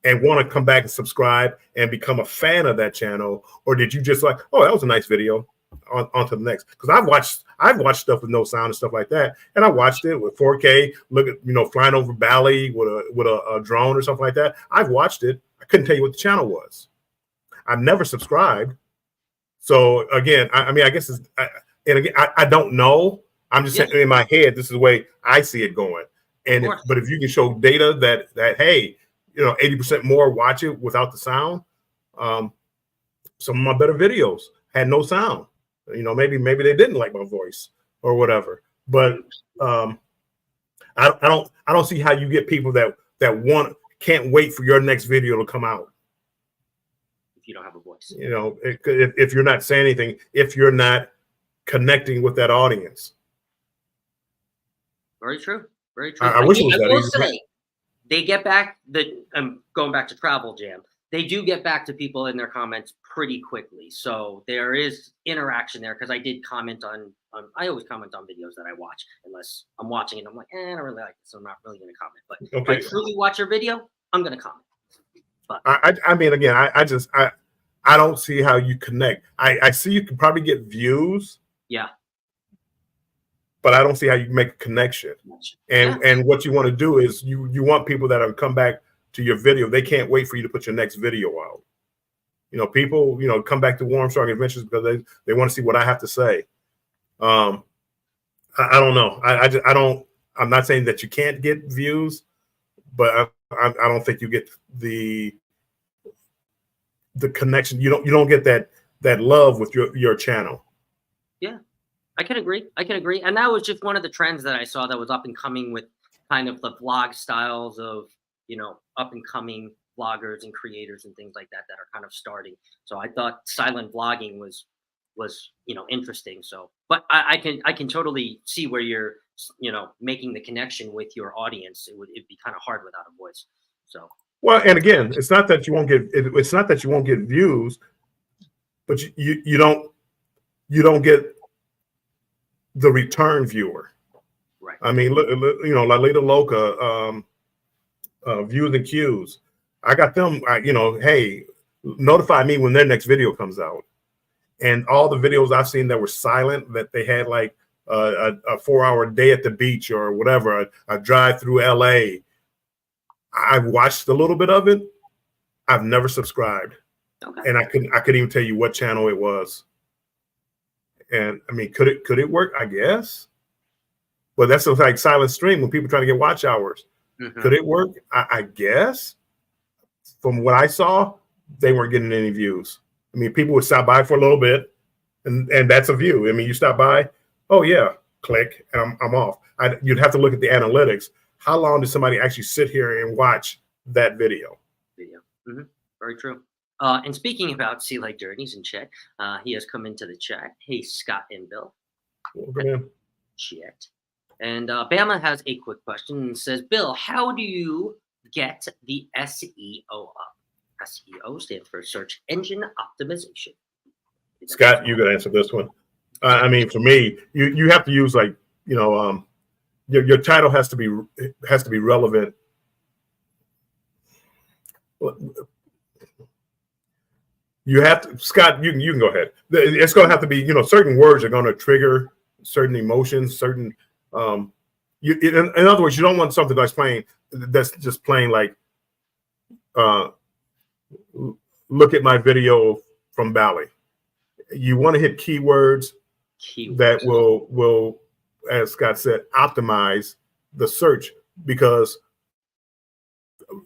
and want to come back and subscribe and become a fan of that channel? Or did you just like, oh, that was a nice video, on to the next? Because I've watched stuff with no sound and stuff like that, and I watched it with 4K. Look at flying over Bali with a drone or something like that. I've watched it. I couldn't tell you what the channel was. I've never subscribed. So again, I mean, I guess I don't know. I'm just saying in my head, this is the way I see it going. And but if you can show data that hey, 80% more watch it without the sound. Some of my better videos had no sound. Maybe they didn't like my voice or whatever. But I don't see how you get people that can't wait for your next video to come out. If you don't have a voice, if you're not saying anything, if you're not connecting with that audience. Very true. Very true. I wish it was that easy. They get back going back to Travel Jam. They do get back to people in their comments pretty quickly. So there is interaction there, because I did comment on I always comment on videos that I watch, unless I'm watching it. I'm like, I don't really like it, so I'm not really going to comment. But if I truly watch your video, I'm going to comment. But I mean, again, I don't see how you connect. I see you can probably get views. Yeah. But I don't see how you make a connection. And what you want to do is you want people that have come back to your video. They can't wait for you to put your next video out. People, come back to Warm Strong Adventures because they want to see what I have to say. I don't know. I'm not saying that you can't get views, but I don't think you get the connection. You don't get that love with your channel. Yeah. I can agree. And that was just one of the trends that I saw that was up and coming, with kind of the vlog styles of, up and coming vloggers and creators and things like that are kind of starting. So I thought silent vlogging was interesting. So, but I can totally see where you're, making the connection with your audience. It'd be kind of hard without a voice. So, well, and again, it's not that you won't get views, but you don't get the return viewer. Right. I mean, La Lita Loca, views and cues. I got them, hey, notify me when their next video comes out. And all the videos I've seen that were silent, that they had like a 4-hour day at the beach or whatever, a drive through LA. I've watched a little bit of it. I've never subscribed. Okay. And I couldn't even tell you what channel it was. And I mean, could it work? I guess. But that's like silent stream when people try to get watch hours. Mm-hmm. Could it work? I guess. From what I saw, they weren't getting any views. I mean, people would stop by for a little bit, and that's a view. I mean, you stop by, oh yeah, click, and I'm off. You'd have to look at the analytics. How long did somebody actually sit here and watch that video? Mm-hmm. Very true. And speaking about Sea Lake Journeys in chat, he has come into the chat. Hey, Scott and Bill. Welcome in. Shit. And Bama has a quick question and says, Bill, how do you get the SEO up? SEO stands for search engine optimization. Scott, you can answer this one. I mean, for me, you have to use like, your title has to be relevant. You have to, Scott, you can go ahead. It's going to have to be, certain words are going to trigger certain emotions, certain, in other words, you don't want something that's just plain like, look at my video from Bali. You want to hit keywords that will, as Scott said, optimize the search, because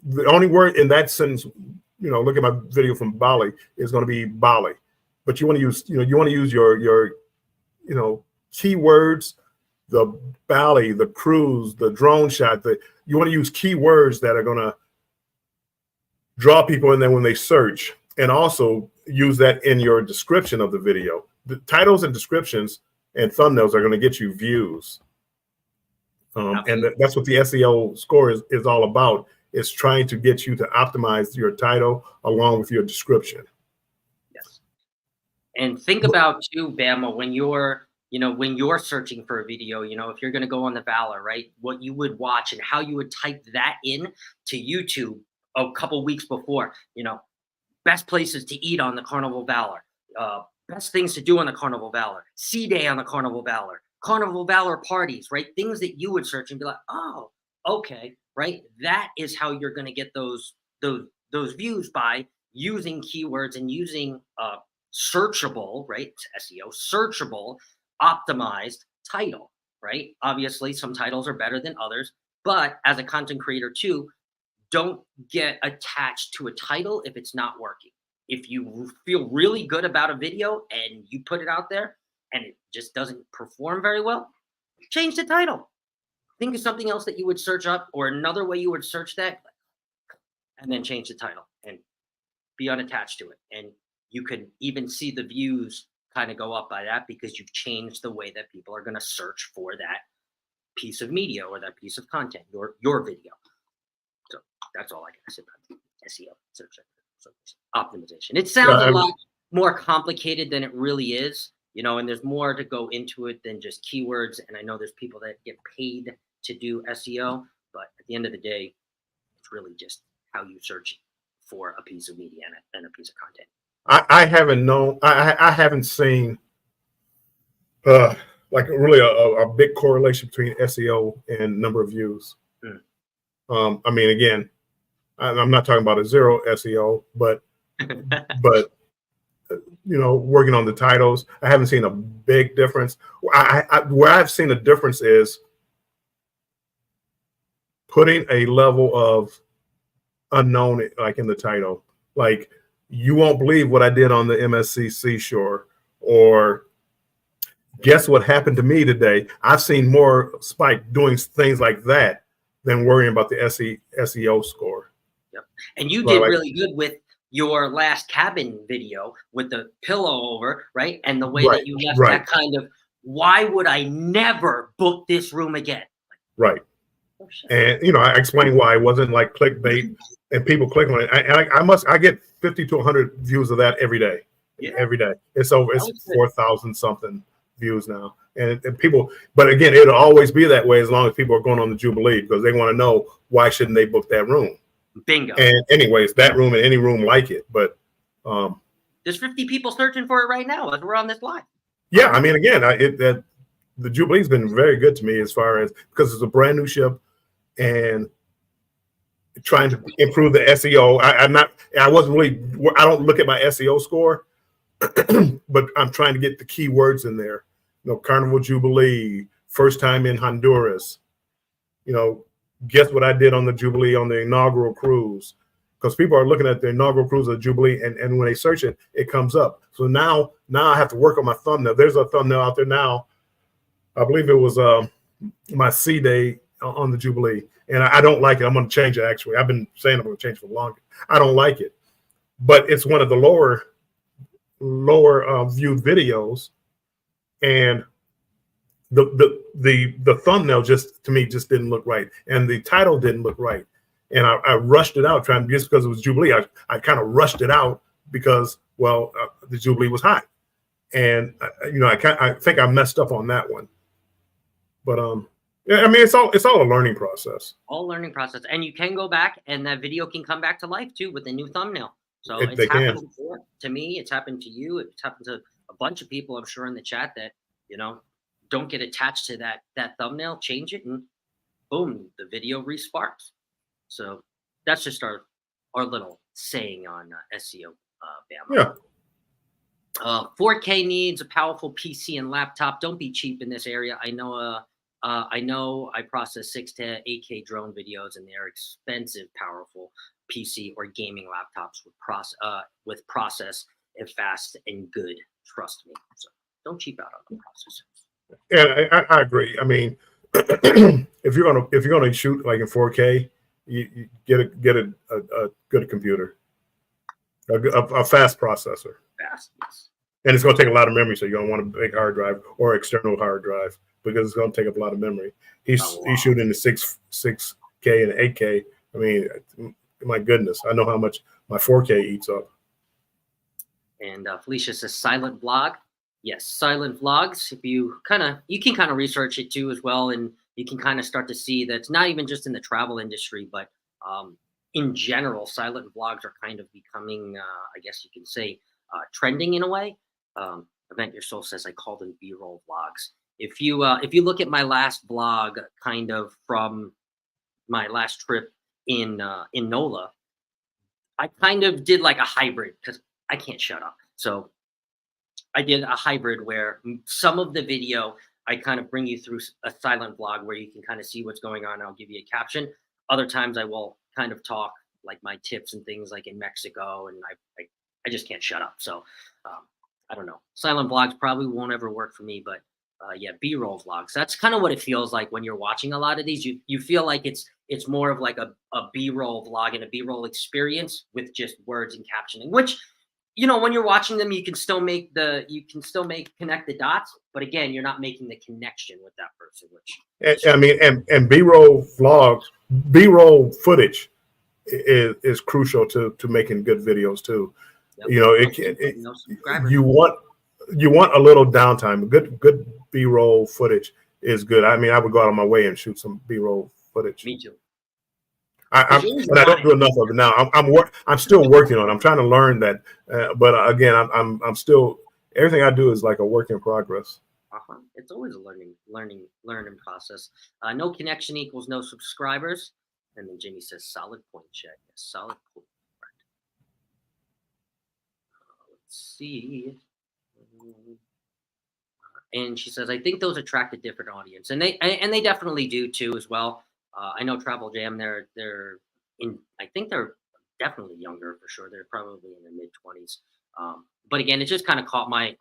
the only word in that sentence, look at my video from Bali, is going to be Bali. But you want to use, your keywords, the Bali, the cruise, the drone shot. You want to use keywords that are going to draw people in there when they search, and also use that in your description of the video. The titles and descriptions and thumbnails are going to get you views. And that's what the SEO score is all about. It's trying to get you to optimize your title along with your description. Yes. And think about too, Bama, when you're searching for a video, if you're going to go on the Valor, right, what you would watch and how you would type that in to YouTube a couple weeks before, best places to eat on the Carnival Valor, best things to do on the Carnival Valor, Sea Day on the Carnival Valor parties, right? Things that you would search and be like, oh, okay, right? That is how you're going to get those views, by using keywords and using searchable, right? SEO, searchable, optimized title, right? Obviously, some titles are better than others, but as a content creator too, don't get attached to a title if it's not working. If you feel really good about a video and you put it out there and it just doesn't perform very well, change the title. Think of something else that you would search up, or another way you would search that, and then change the title and be unattached to it. And you can even see the views kind of go up by that, because you've changed the way that people are going to search for that piece of media or that piece of content, your video. So that's all I can say about SEO, search optimization. It sounds a lot more complicated than it really is, and there's more to go into it than just keywords. And I know there's people that get paid to do SEO, but at the end of the day, it's really just how you search for a piece of media and a piece of content. I haven't seen like really a big correlation between SEO and number of views. I mean, again, I'm not talking about a zero SEO, but working on the titles, I haven't seen a big difference. Where I've seen a difference is putting a level of unknown like in the title, like, you won't believe what I did on the MSC Seashore, or guess what happened to me today. I've seen more Spike doing things like that than worrying about the SEO score. Yep. And you did really good with your last cabin video with the pillow over, right? And the way that you left that kind of, why would I never book this room again? Right. Oh, and, I explained why it wasn't like clickbait and people click on it. I get 50 to 100 views of that every day. Yeah. Every day. It's 4,000 something views now. And people, but again, it'll always be that way as long as people are going on the Jubilee, because they want to know, why shouldn't they book that room? Bingo. And anyways, that room and any room like it. But there's 50 people searching for it right now as we're on this live. Yeah, I mean, again, the Jubilee's been very good to me, as far as, because it's a brand new ship and trying to improve the SEO. I don't look at my SEO score, but I'm trying to get the keywords in there. Carnival Jubilee, first time in Honduras. Guess what I did on the Jubilee on the inaugural cruise? Because people are looking at the inaugural cruise of the Jubilee, and when they search it, it comes up. So now I have to work on my thumbnail. There's a thumbnail out there now. I believe it was my Sea Day on the Jubilee, and I don't like it. I'm going to change it, actually. I've been saying I'm going to change it for longer. I don't like it, but it's one of the lower viewed videos, and the thumbnail just to me just didn't look right, and the title didn't look right, and I rushed it out trying just because it was Jubilee. I kind of rushed it out because the Jubilee was hot, and I think I messed up on that one, but yeah, I mean it's all a learning process. All learning process, and you can go back, and that video can come back to life too with a new thumbnail. So it's happened before to me. It's happened to you. It's happened to a bunch of people, I'm sure, in the chat that don't get attached to that thumbnail. Change it, and boom, the video resparks. So that's just our little saying on SEO. Bama. Yeah. 4K needs a powerful PC and laptop. Don't be cheap in this area. I know I process 6 to 8K drone videos, and they're expensive, powerful PC or gaming laptops with process and fast and good. Trust me. So don't cheap out on the processors. Yeah, I agree. I mean, if you're gonna shoot like in 4K, you get a good computer, a fast processor. Fast, yes. And it's going to take a lot of memory, so you don't want a big hard drive or external hard drive because it's going to take up a lot of memory. He's shooting the 6K and 8K. I mean, my goodness, I know how much my 4K eats up. And Felicia says silent vlog. Yes, silent vlogs. If you can kind of research it too as well, and you can kind of start to see that it's not even just in the travel industry, but in general, silent vlogs are kind of becoming, I guess you can say, trending in a way. Event Your Soul says I call them B-roll vlogs. If you look at my last vlog, kind of from my last trip in NOLA, I kind of did like a hybrid because I can't shut up. So I did a hybrid where some of the video I kind of bring you through a silent vlog where you can kind of see what's going on. I'll give you a caption. Other times I will kind of talk like my tips and things like in Mexico, and I just can't shut up. So I don't know. Silent vlogs probably won't ever work for me, but yeah, B-roll vlogs. That's kind of what it feels like when you're watching a lot of these. You feel like it's more of like a B-roll vlog and a B-roll experience with just words and captioning, which, when you're watching them, you can still connect the dots, but again, you're not making the connection with that person, which and B-roll vlogs, B-roll footage is crucial to making good videos too. Yep. You want a little downtime. Good B-roll footage is good. I mean, I would go out of my way and shoot some B-roll footage. Me too. I don't do enough of it now. I'm still working on it. I'm trying to learn that, but again, I'm still, everything I do is like a work in progress. It's always a learning process. No connection equals no subscribers. And then Jimmy says solid point check. Solid point. Let's see. And she says, I think those attract a different audience, and they definitely do too as well. I know Travel Jam. I think they're definitely younger for sure. They're probably in their mid-20s. But again, it just kind of caught my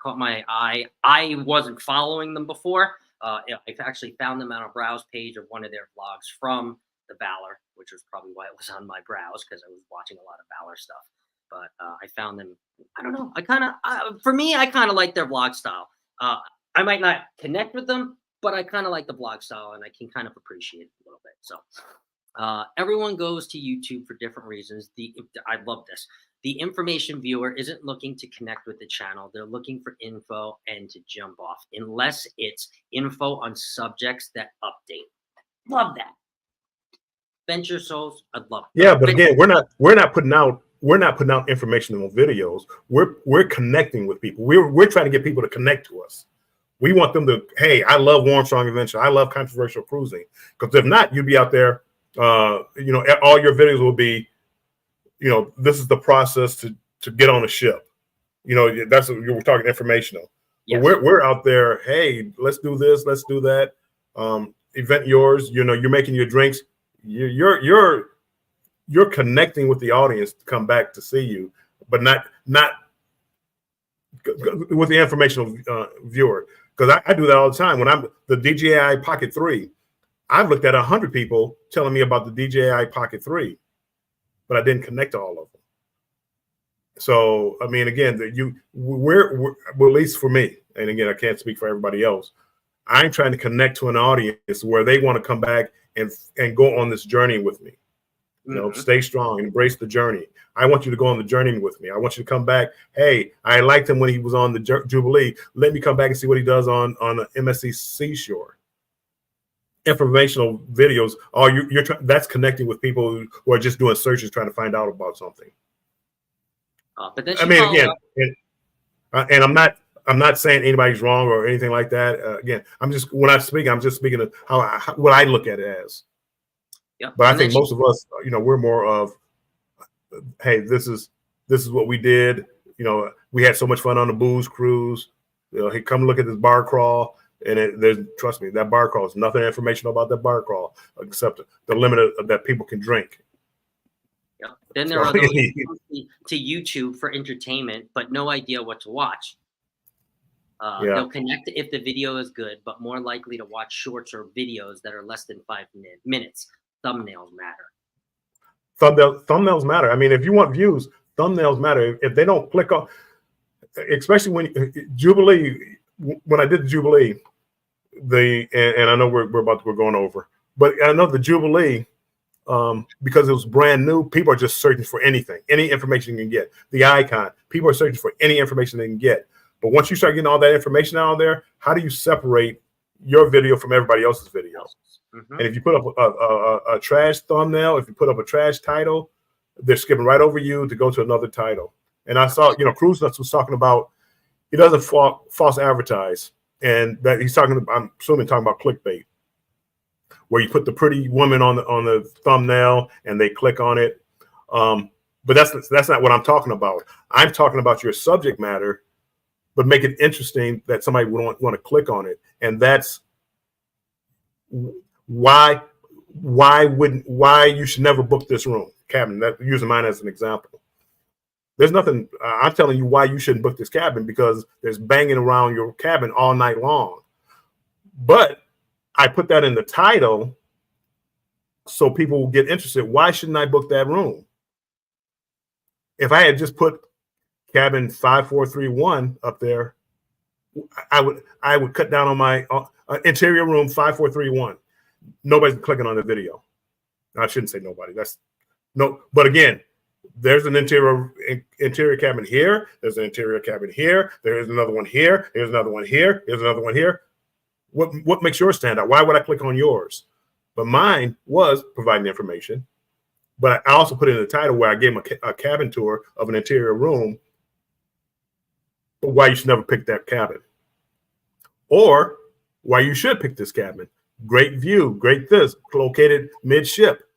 eye. I wasn't following them before. I actually found them on a browse page of one of their vlogs from the Valor, which was probably why it was on my browse, because I was watching a lot of Valor stuff. But I found them. I don't know. For me, I kind of like their vlog style. I might not connect with them, but I kind of like the vlog style, and I can kind of appreciate it a little bit. So everyone goes to YouTube for different reasons. I love this. The information viewer isn't looking to connect with the channel. They're looking for info and to jump off, unless it's info on subjects that update. Love that. Venture Souls, I'd love it. Yeah, but again, we're not putting out information on videos. We're connecting with people. We're trying to get people to connect to us. We want them to, hey, I love Warm Strong Adventure. I love controversial cruising. Because if not, you'd be out there, all your videos will be, this is the process to get on a ship. That's what we're talking informational. Yes. But we're out there, hey, let's do this, let's do that. Event yours, you're making your drinks. You're connecting with the audience to come back to see you, but not with the informational viewer. Because I do that all the time. When I'm the DJI Pocket 3, I've looked at 100 people telling me about the DJI Pocket 3, but I didn't connect to all of them. So, I mean, again, we're at least for me, and again, I can't speak for everybody else. I'm trying to connect to an audience where they want to come back and go on this journey with me. You know, stay strong, embrace the journey. I want you to go on the journey with me. I want you to come back. Hey, I liked him when he was on the Jubilee. Let me come back and see what he does on the MSC Seashore. Informational videos. That's connecting with people who are just doing searches, trying to find out about something. But then I mean, again, and I'm not saying anybody's wrong or anything like that. Again, when I'm speaking of what I look at it as. Yeah. But I think most of us, you know, we're more of, hey, this is what we did. You know, we had so much fun on the booze cruise. You know, hey, come look at this bar crawl. And trust me, that bar crawl is nothing informational about that bar crawl except the limit that people can drink. Yeah. Then there are those who to YouTube for entertainment, but no idea what to watch. They'll connect if the video is good, but more likely to watch shorts or videos that are less than 5 minutes. Thumbnails matter. Thumbnails matter. I mean, if you want views, thumbnails matter. If they don't click on, especially when Jubilee, when I did the Jubilee, and I know we're going over, but I know the Jubilee, because it was brand new, people are just searching for anything, any information you can get. The icon, people are searching for any information they can get. But once you start getting all that information out there, how do you separate your video from everybody else's video? And if you put up a trash thumbnail, if you put up a trash title, they're skipping right over you to go to another title. And I saw, you know, Cruise Nuts was talking about, he doesn't false advertise. And that he's talking about, I'm assuming talking about clickbait, where you put the pretty woman on the thumbnail and they click on it. But that's not what I'm talking about. I'm talking about your subject matter, but make it interesting that somebody would want to click on it. And that's why you should never book this room cabin. That using mine as an example. There's nothing. I'm telling you why you shouldn't book this cabin, because there's banging around your cabin all night long. But I put that in the title so people will get interested. Why shouldn't I book that room? If I had just put cabin 5431 up there, I would cut down on my interior room 5431. Nobody's clicking on the video. I shouldn't say nobody. But again, there's an interior cabin here. There's an interior cabin here. There's another one here. There's another one here. There's another one here. What makes yours stand out? Why would I click on yours? But mine was providing information. But I also put it in the title where I gave them a cabin tour of an interior room. But why you should never pick that cabin, or why you should pick this cabin. Great view, great this, located midship.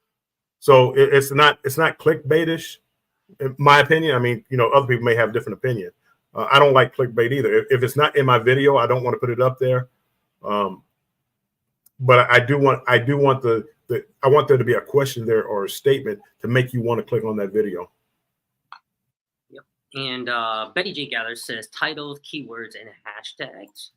So it's not clickbaitish, in my opinion. I mean, you know, other people may have a different opinion. I don't like clickbait either. If it's not in my video, I don't want to put it up there. But I want there to be a question there or a statement to make you want to click on that video. Yep. And Betty J. Gather says titles, keywords, and hashtags.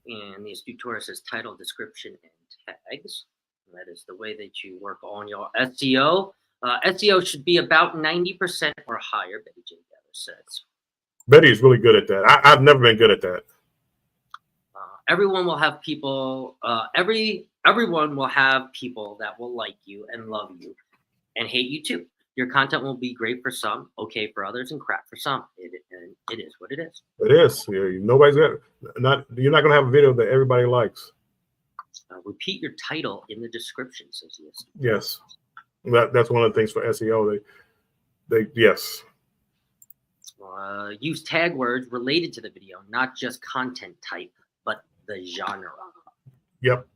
And the Astute Tourist says title, description, and tags. And that is the way that you work on your SEO. SEO should be about 90% or higher, Betty J. Gather says. Betty is really good at that. I've never been good at that. Everyone will have people. Everyone will have people that will like you and love you, and hate you too. Your content will be great for some, okay for others, and crap for some. It is what it is. It is. You're not going to have a video that everybody likes. Repeat your title in the description, says yes. Yes, that's one of the things for SEO. Yes. Use tag words related to the video, not just content type, but the genre. Yep.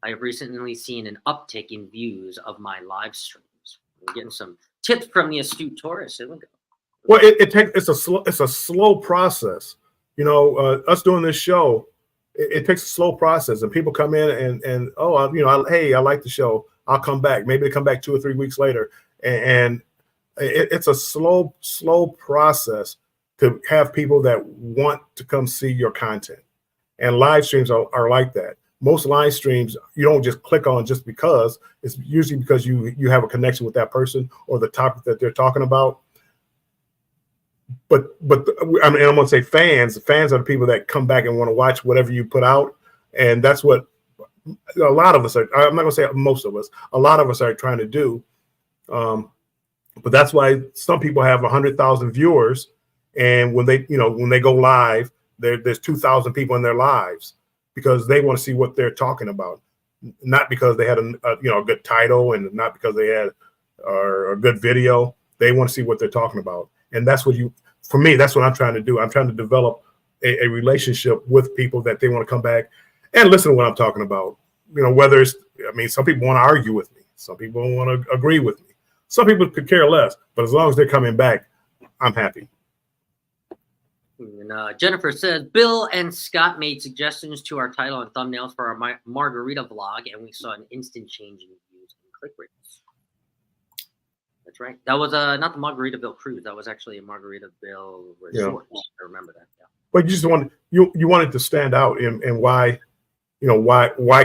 I have recently seen an uptick in views of my live streams. We're getting some tips from the Astute Tourist. Here we go. Well, it's a slow process. You know, us doing this show, it takes a slow process, and people come in and hey, I like the show. I'll come back. Maybe they come back 2 or 3 weeks later, and it's a slow process to have people that want to come see your content. And live streams are like that. Most live streams, you don't just click on just because. It's usually because you have a connection with that person or the topic that they're talking about. I mean, I'm gonna say fans. Fans are the people that come back and want to watch whatever you put out, and that's what a lot of us are. I'm not gonna say most of us. A lot of us are trying to do. But that's why some people have 100,000 viewers, and when they go live, there's 2,000 people in their lives because they want to see what they're talking about, not because they had a good title and not because they had a good video. They want to see what they're talking about, and that's what for me, that's what I'm trying to do. I'm trying to develop a relationship with people that they want to come back and listen to what I'm talking about. Whether it's, some people want to argue with me. Some people want to agree with me. Some people could care less, but as long as they're coming back, I'm happy. And Jennifer says, Bill and Scott made suggestions to our title and thumbnails for our margarita vlog, and we saw an instant change in views and click rates. That's right. That was not the Margaritaville cruise. That was actually a Margaritaville resort. Yeah. I remember that. Yeah. But you just you wanted to stand out, and why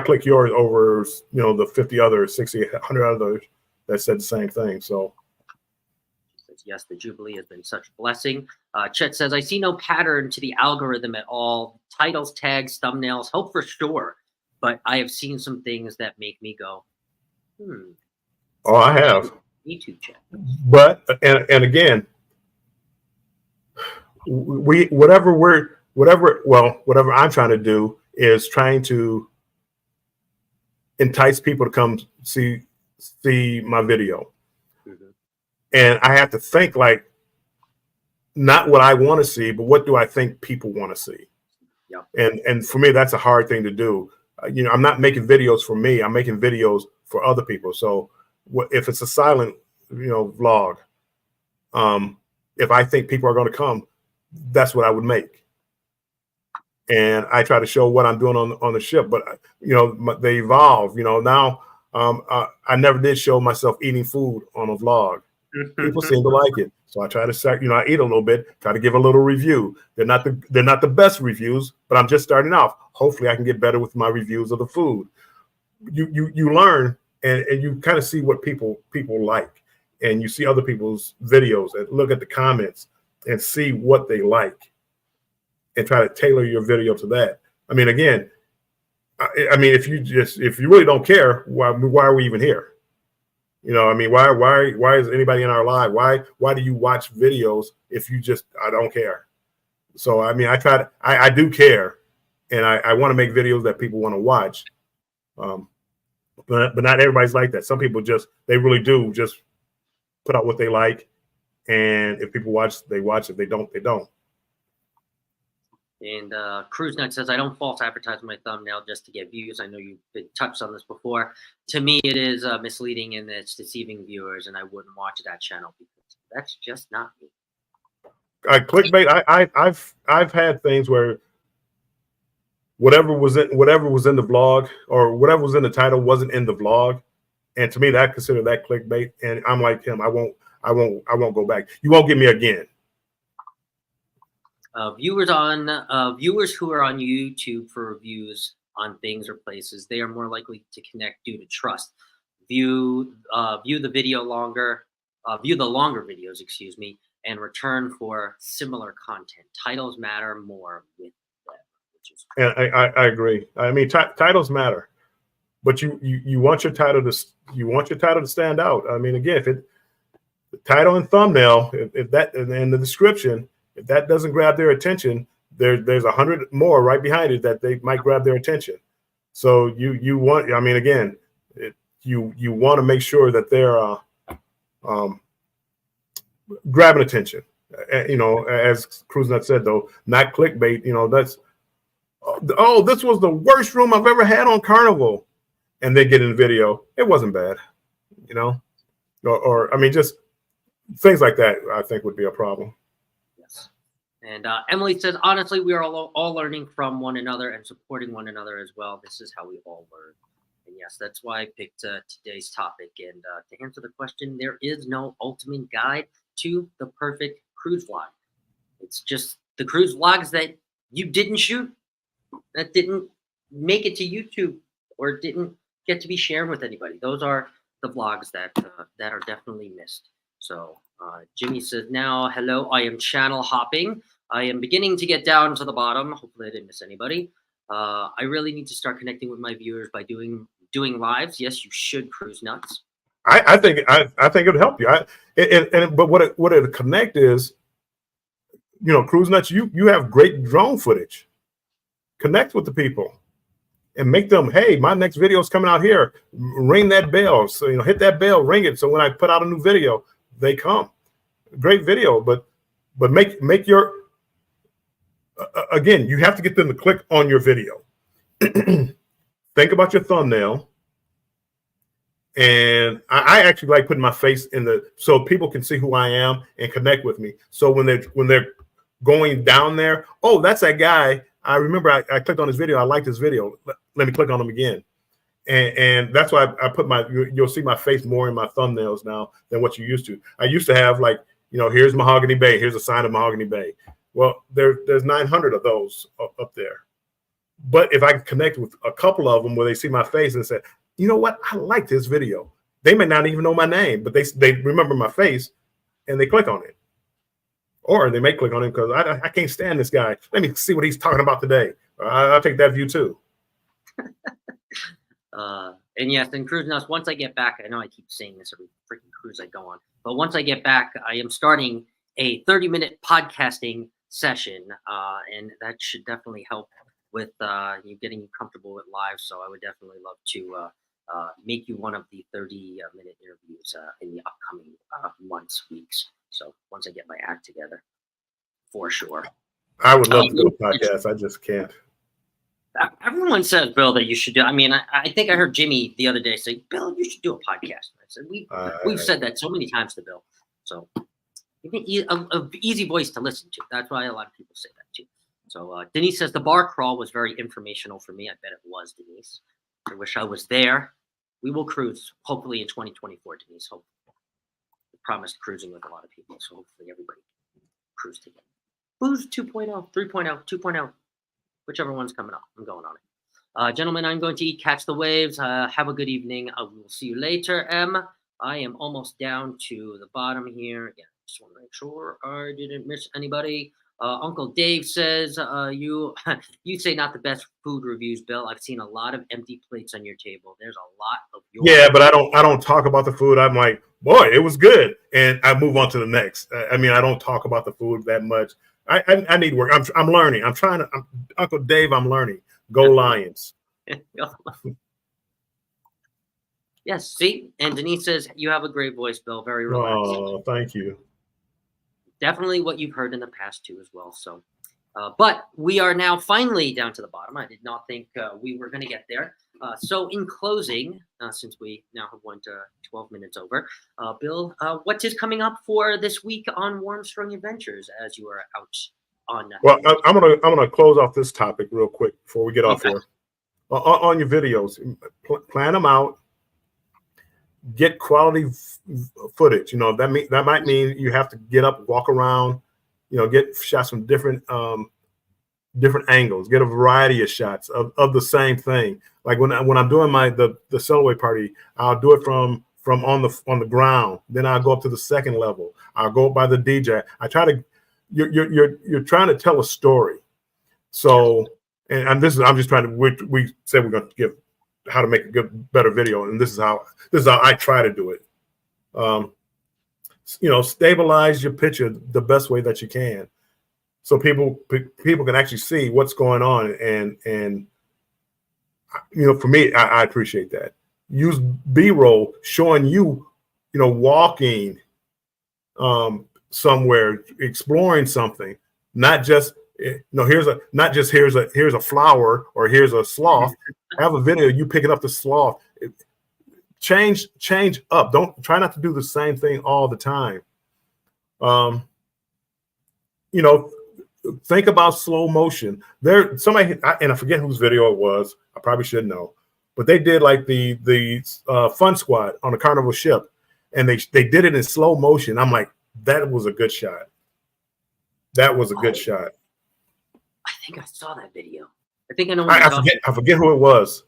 click yours over the 50 others, 60, 100 others that said the same thing. So yes, the Jubilee has been such a blessing. Chet says, I see no pattern to the algorithm at all. Titles, tags, thumbnails, hope for sure. But I have seen some things that make me go, Oh, I have. Me too, Chet. But and again, whatever I'm trying to do is trying to entice people to come see my video. And I have to think like not what I want to see, but what do I think people want to see? Yeah. And for me, that's a hard thing to do. I'm not making videos for me. I'm making videos for other people. So if it's a silent, vlog, if I think people are going to come, that's what I would make. And I try to show what I'm doing on the ship, but they evolve. Now I never did show myself eating food on a vlog. People seem to like it, so I try to I eat a little bit, try to give a little review. They're not the best reviews, but I'm just starting off. Hopefully, I can get better with my reviews of the food. You learn and you kind of see what people like, and you see other people's videos and look at the comments and see what they like, and try to tailor your video to that. Again, if you really don't care, why are we even here? Why is anybody in our live? Why do you watch videos if I don't care? So, I do care, and I want to make videos that people want to watch. But not everybody's like that. Some people they really do just put out what they like. And if people watch, they watch. If they don't, they don't. And Cruise Nut says, I don't false advertise my thumbnail just to get views. I know you've touched on this before. To me, it is misleading and it's deceiving viewers, and I wouldn't watch that channel because that's just not me. Clickbait. I've had things where whatever was in the vlog or whatever was in the title wasn't in the vlog, and to me, I consider that clickbait. And I'm like him. I won't go back. You won't get me again. Viewers who are on YouTube for reviews on things or places, they are more likely to connect due to trust. View the longer videos, and return for similar content. Titles matter more with them. And I agree. Titles matter, but you want your title to stand out. Again, if the title and thumbnail, if that and the description, if that doesn't grab their attention, there's 100 more right behind it that they might grab their attention. So you want, you want to make sure that they're grabbing attention. As Cruise Nut said, though, not clickbait. That's this was the worst room I've ever had on Carnival, and they get in the video. It wasn't bad, or just things like that. I think would be a problem. And Emily says, honestly, we are all learning from one another and supporting one another as well. This is how we all learn. And yes, that's why I picked today's topic. And to answer the question, there is no ultimate guide to the perfect cruise vlog. It's just the cruise vlogs that you didn't shoot, that didn't make it to YouTube or didn't get to be shared with anybody. Those are the vlogs that are definitely missed. So Jimmy says, now, hello, I am channel hopping. I am beginning to get down to the bottom. Hopefully I didn't miss anybody. I really need to start connecting with my viewers by doing lives. Yes, you should, Cruise Nuts. I think it'll help you. But what it connect is, Cruise Nuts, you have great drone footage. Connect with the people and make them, hey, my next video is coming out here. Ring that bell. So, hit that bell, ring it. So when I put out a new video, they come. Great video, but make your, again, you have to get them to click on your video. Think about your thumbnail. And I actually like putting my face so people can see who I am and connect with me. So when they're going down there, oh, that's that guy. I remember I clicked on his video. I liked his video. Let me click on him again. And that's why I put you'll see my face more in my thumbnails now than what you used to. I used to have here's Mahogany Bay. Here's a sign of Mahogany Bay. Well, there's 900 of those up there. But if I can connect with a couple of them where they see my face and say, you know what, I like this video. They may not even know my name, but they remember my face and they click on it. Or they may click on it because I can't stand this guy. Let me see what he's talking about today. I'll take that view too. And yes, and Cruise Nuts, once I get back, I know I keep saying this every freaking cruise I go on, but once I get back, I am starting a 30-minute podcasting session, and that should definitely help with you getting comfortable with live. So I would definitely love to make you one of the 30-minute interviews in the upcoming months, weeks. So once I get my act together, for sure. I would love to do a podcast. I just can't. Everyone says, Bill, that you should do. I mean, I think I heard Jimmy the other day say, Bill, you should do a podcast. I said, we've said that so many times to Bill. So an easy voice to listen to. That's why a lot of people say that too. So Denise says the bar crawl was very informational for me. I bet it was, Denise. I wish I was there. We will cruise, hopefully in 2024, Denise. Hopefully. I promised cruising with a lot of people, so hopefully everybody can cruise together. Booze 2.0, 3.0, 2.0. Whichever one's coming up, I'm going on it. Gentlemen, I'm going to eat Catch the Waves. Have a good evening. I will see you later, M. I am almost down to the bottom here. Again, just want to make sure I didn't miss anybody. Uncle Dave says, you say not the best food reviews, Bill. I've seen a lot of empty plates on your table. There's a lot of your but I don't talk about the food. I'm like, boy, it was good. And I move on to the next. I mean, I don't talk about the food that much. I need work. I'm learning. Uncle Dave, I'm learning. Go Lions. Yes, see? And Denise says, you have a great voice, Bill. Very relaxed. Oh, thank you. Definitely what you've heard in the past, too, as well. So, but we are now finally down to the bottom. I did not think we were going to get there. So in closing, since we now have went 12 minutes over, Bill, what is coming up for this week on Warmstrong Adventures as you are out on? Well, I'm gonna close off this topic real quick before we get off here. On your videos, plan them out. Get quality footage. That might mean you have to get up, walk around. Get shots from different angles. Get a variety of shots of the same thing. Like when I'm doing the Cellaway party, I'll do it from on the ground. Then I'll go up to the second level. I'll go up by the DJ. I try to. You're trying to tell a story. So and I'm just trying to. We said we're going to give how to make a better video, and this is how I try to do it. Stabilize your picture the best way that you can, so people can actually see what's going on. And for me, I appreciate that. Use B-roll showing you, walking somewhere, exploring something, not just here's a flower or here's a sloth. Have a video you picking up the sloth. Change up. Don't try not to do the same thing all the time. Think about slow motion. Somebody, and I forget whose video it was. I probably should know, but they did like the Fun Squad on a Carnival ship, and they did it in slow motion. I'm like, that was a good shot. That was a good shot. I think I saw that video. I think I know. I forget who it was.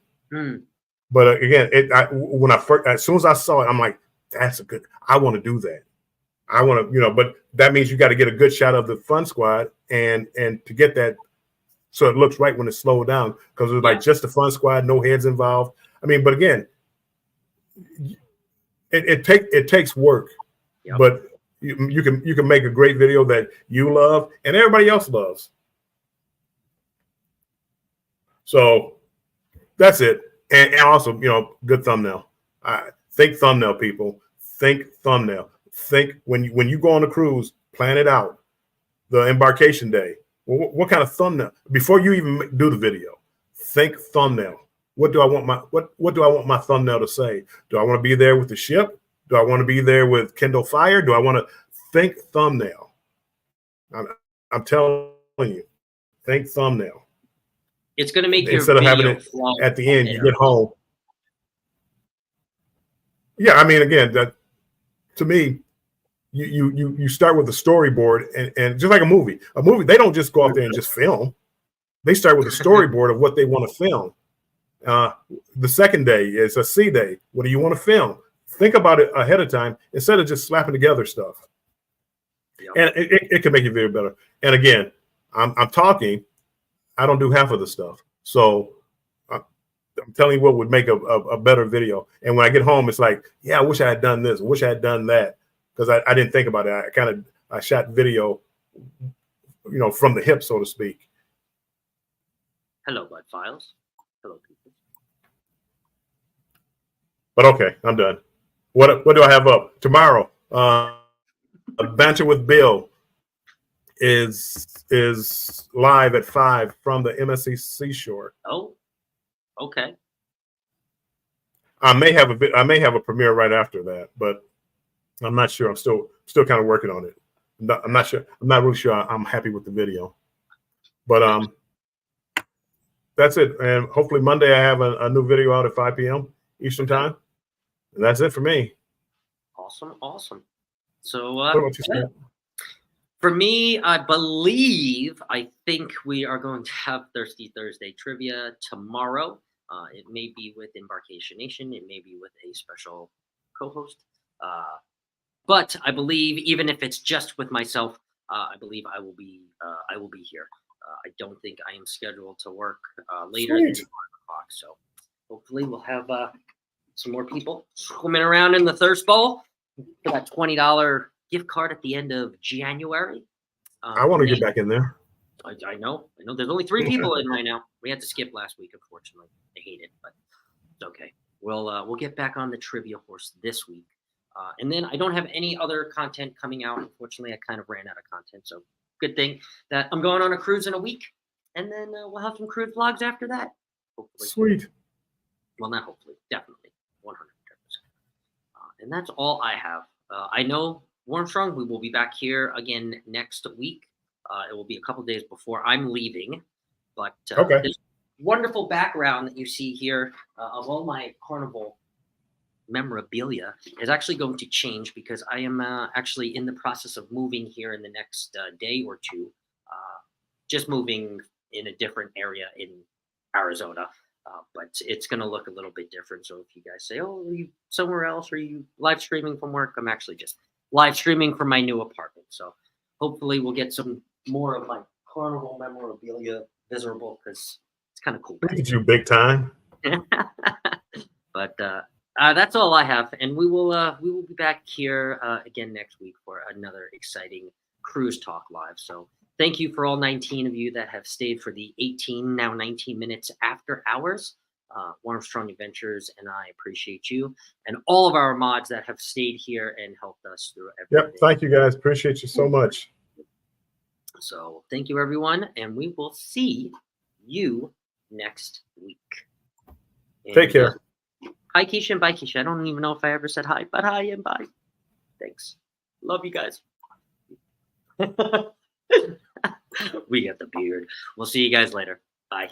But again, as soon as I saw it, I'm like, that's a good. I want to do that. I want to, but that means you got to get a good shot of the fun squad and to get that so it looks right when it's slowed down, because it was like just the fun squad, no heads involved. I mean, but again, it takes work, but you can make a great video that you love and everybody else loves. So that's it. And also, good thumbnail. Think thumbnail, people. Think thumbnail. Think when you go on a cruise, plan it out. The embarkation day. What kind of thumbnail? Before you even do the video, think thumbnail. What do I want my thumbnail to say? Do I want to be there with the ship? Do I want to be there with Kindle Fire? Do I want to think thumbnail? I'm telling you, think thumbnail. It's going to make your instead of having it at the end. You get home. Yeah, I mean, again, that to me, you start with the storyboard and just like a movie. A movie, they don't just go out there and just film. They start with a storyboard of what they want to film. The second day is a C day. What do you want to film? Think about it ahead of time instead of just slapping together stuff. And it can make your video better. And again, I'm talking. I don't do half of the stuff. So I'm telling you what would make a better video. And when I get home, it's like, yeah, I wish I had done this. I wish I had done that. Because I didn't think about it. I shot video, from the hip, so to speak. Hello, Bud Files. Hello, people. But okay, I'm done. What do I have up tomorrow? Banter with Bill is live at 5 from the MSC Seashore. Oh, okay. I may have a premiere right after that, but I'm not sure. I'm still kind of working on it. I'm not sure. I'm not really sure I'm happy with the video, but that's it. And hopefully Monday I have a new video out at 5 p.m. Eastern time. And that's it for me. Awesome. So what about you, Scott? For me, I think we are going to have Thirsty Thursday trivia tomorrow. It may be with Embarkation Nation. It may be with a special co-host. But I believe even if it's just with myself, I believe I will be here. I don't think I am scheduled to work later than 5 o'clock. So hopefully we'll have some more people swimming around in the Thirst Bowl for that $20 gift card at the end of January. I want to get back in there. I know. There's only 3 people in right now. We had to skip last week, unfortunately. I hate it, but it's okay. We'll get back on the trivia horse this week. And then I don't have any other content coming out. Unfortunately, I kind of ran out of content. So good thing that I'm going on a cruise in a week. And then we'll have some cruise vlogs after that. Hopefully. Sweet. Well, not hopefully. Definitely. 100%. And that's all I have. I know, Warmstrong, we will be back here again next week. It will be a couple days before I'm leaving. But this wonderful background that you see here of all my Carnival memorabilia is actually going to change because I am actually in the process of moving here in the next day or two. Just moving in a different area in Arizona. But it's going to look a little bit different. So if you guys say, oh, are you somewhere else? Or are you live streaming from work? I'm actually just live streaming from my new apartment. So hopefully we'll get some more of my Carnival memorabilia visible because it's kind of cool. Look at you, big time. But that's all I have. And we will be back here again next week for another exciting Cruise Talk Live. So thank you for all 19 of you that have stayed for the 18, now 19 minutes after hours. Warmstrong Adventures, and I appreciate you. And all of our mods that have stayed here and helped us through everything. Yep, thank you guys. Appreciate you so much. So thank you, everyone. And we will see you next week. And, take care. Hi, Keisha, and bye, Keisha. I don't even know if I ever said hi, but hi and bye. Thanks. Love you guys. We got the beard. We'll see you guys later. Bye.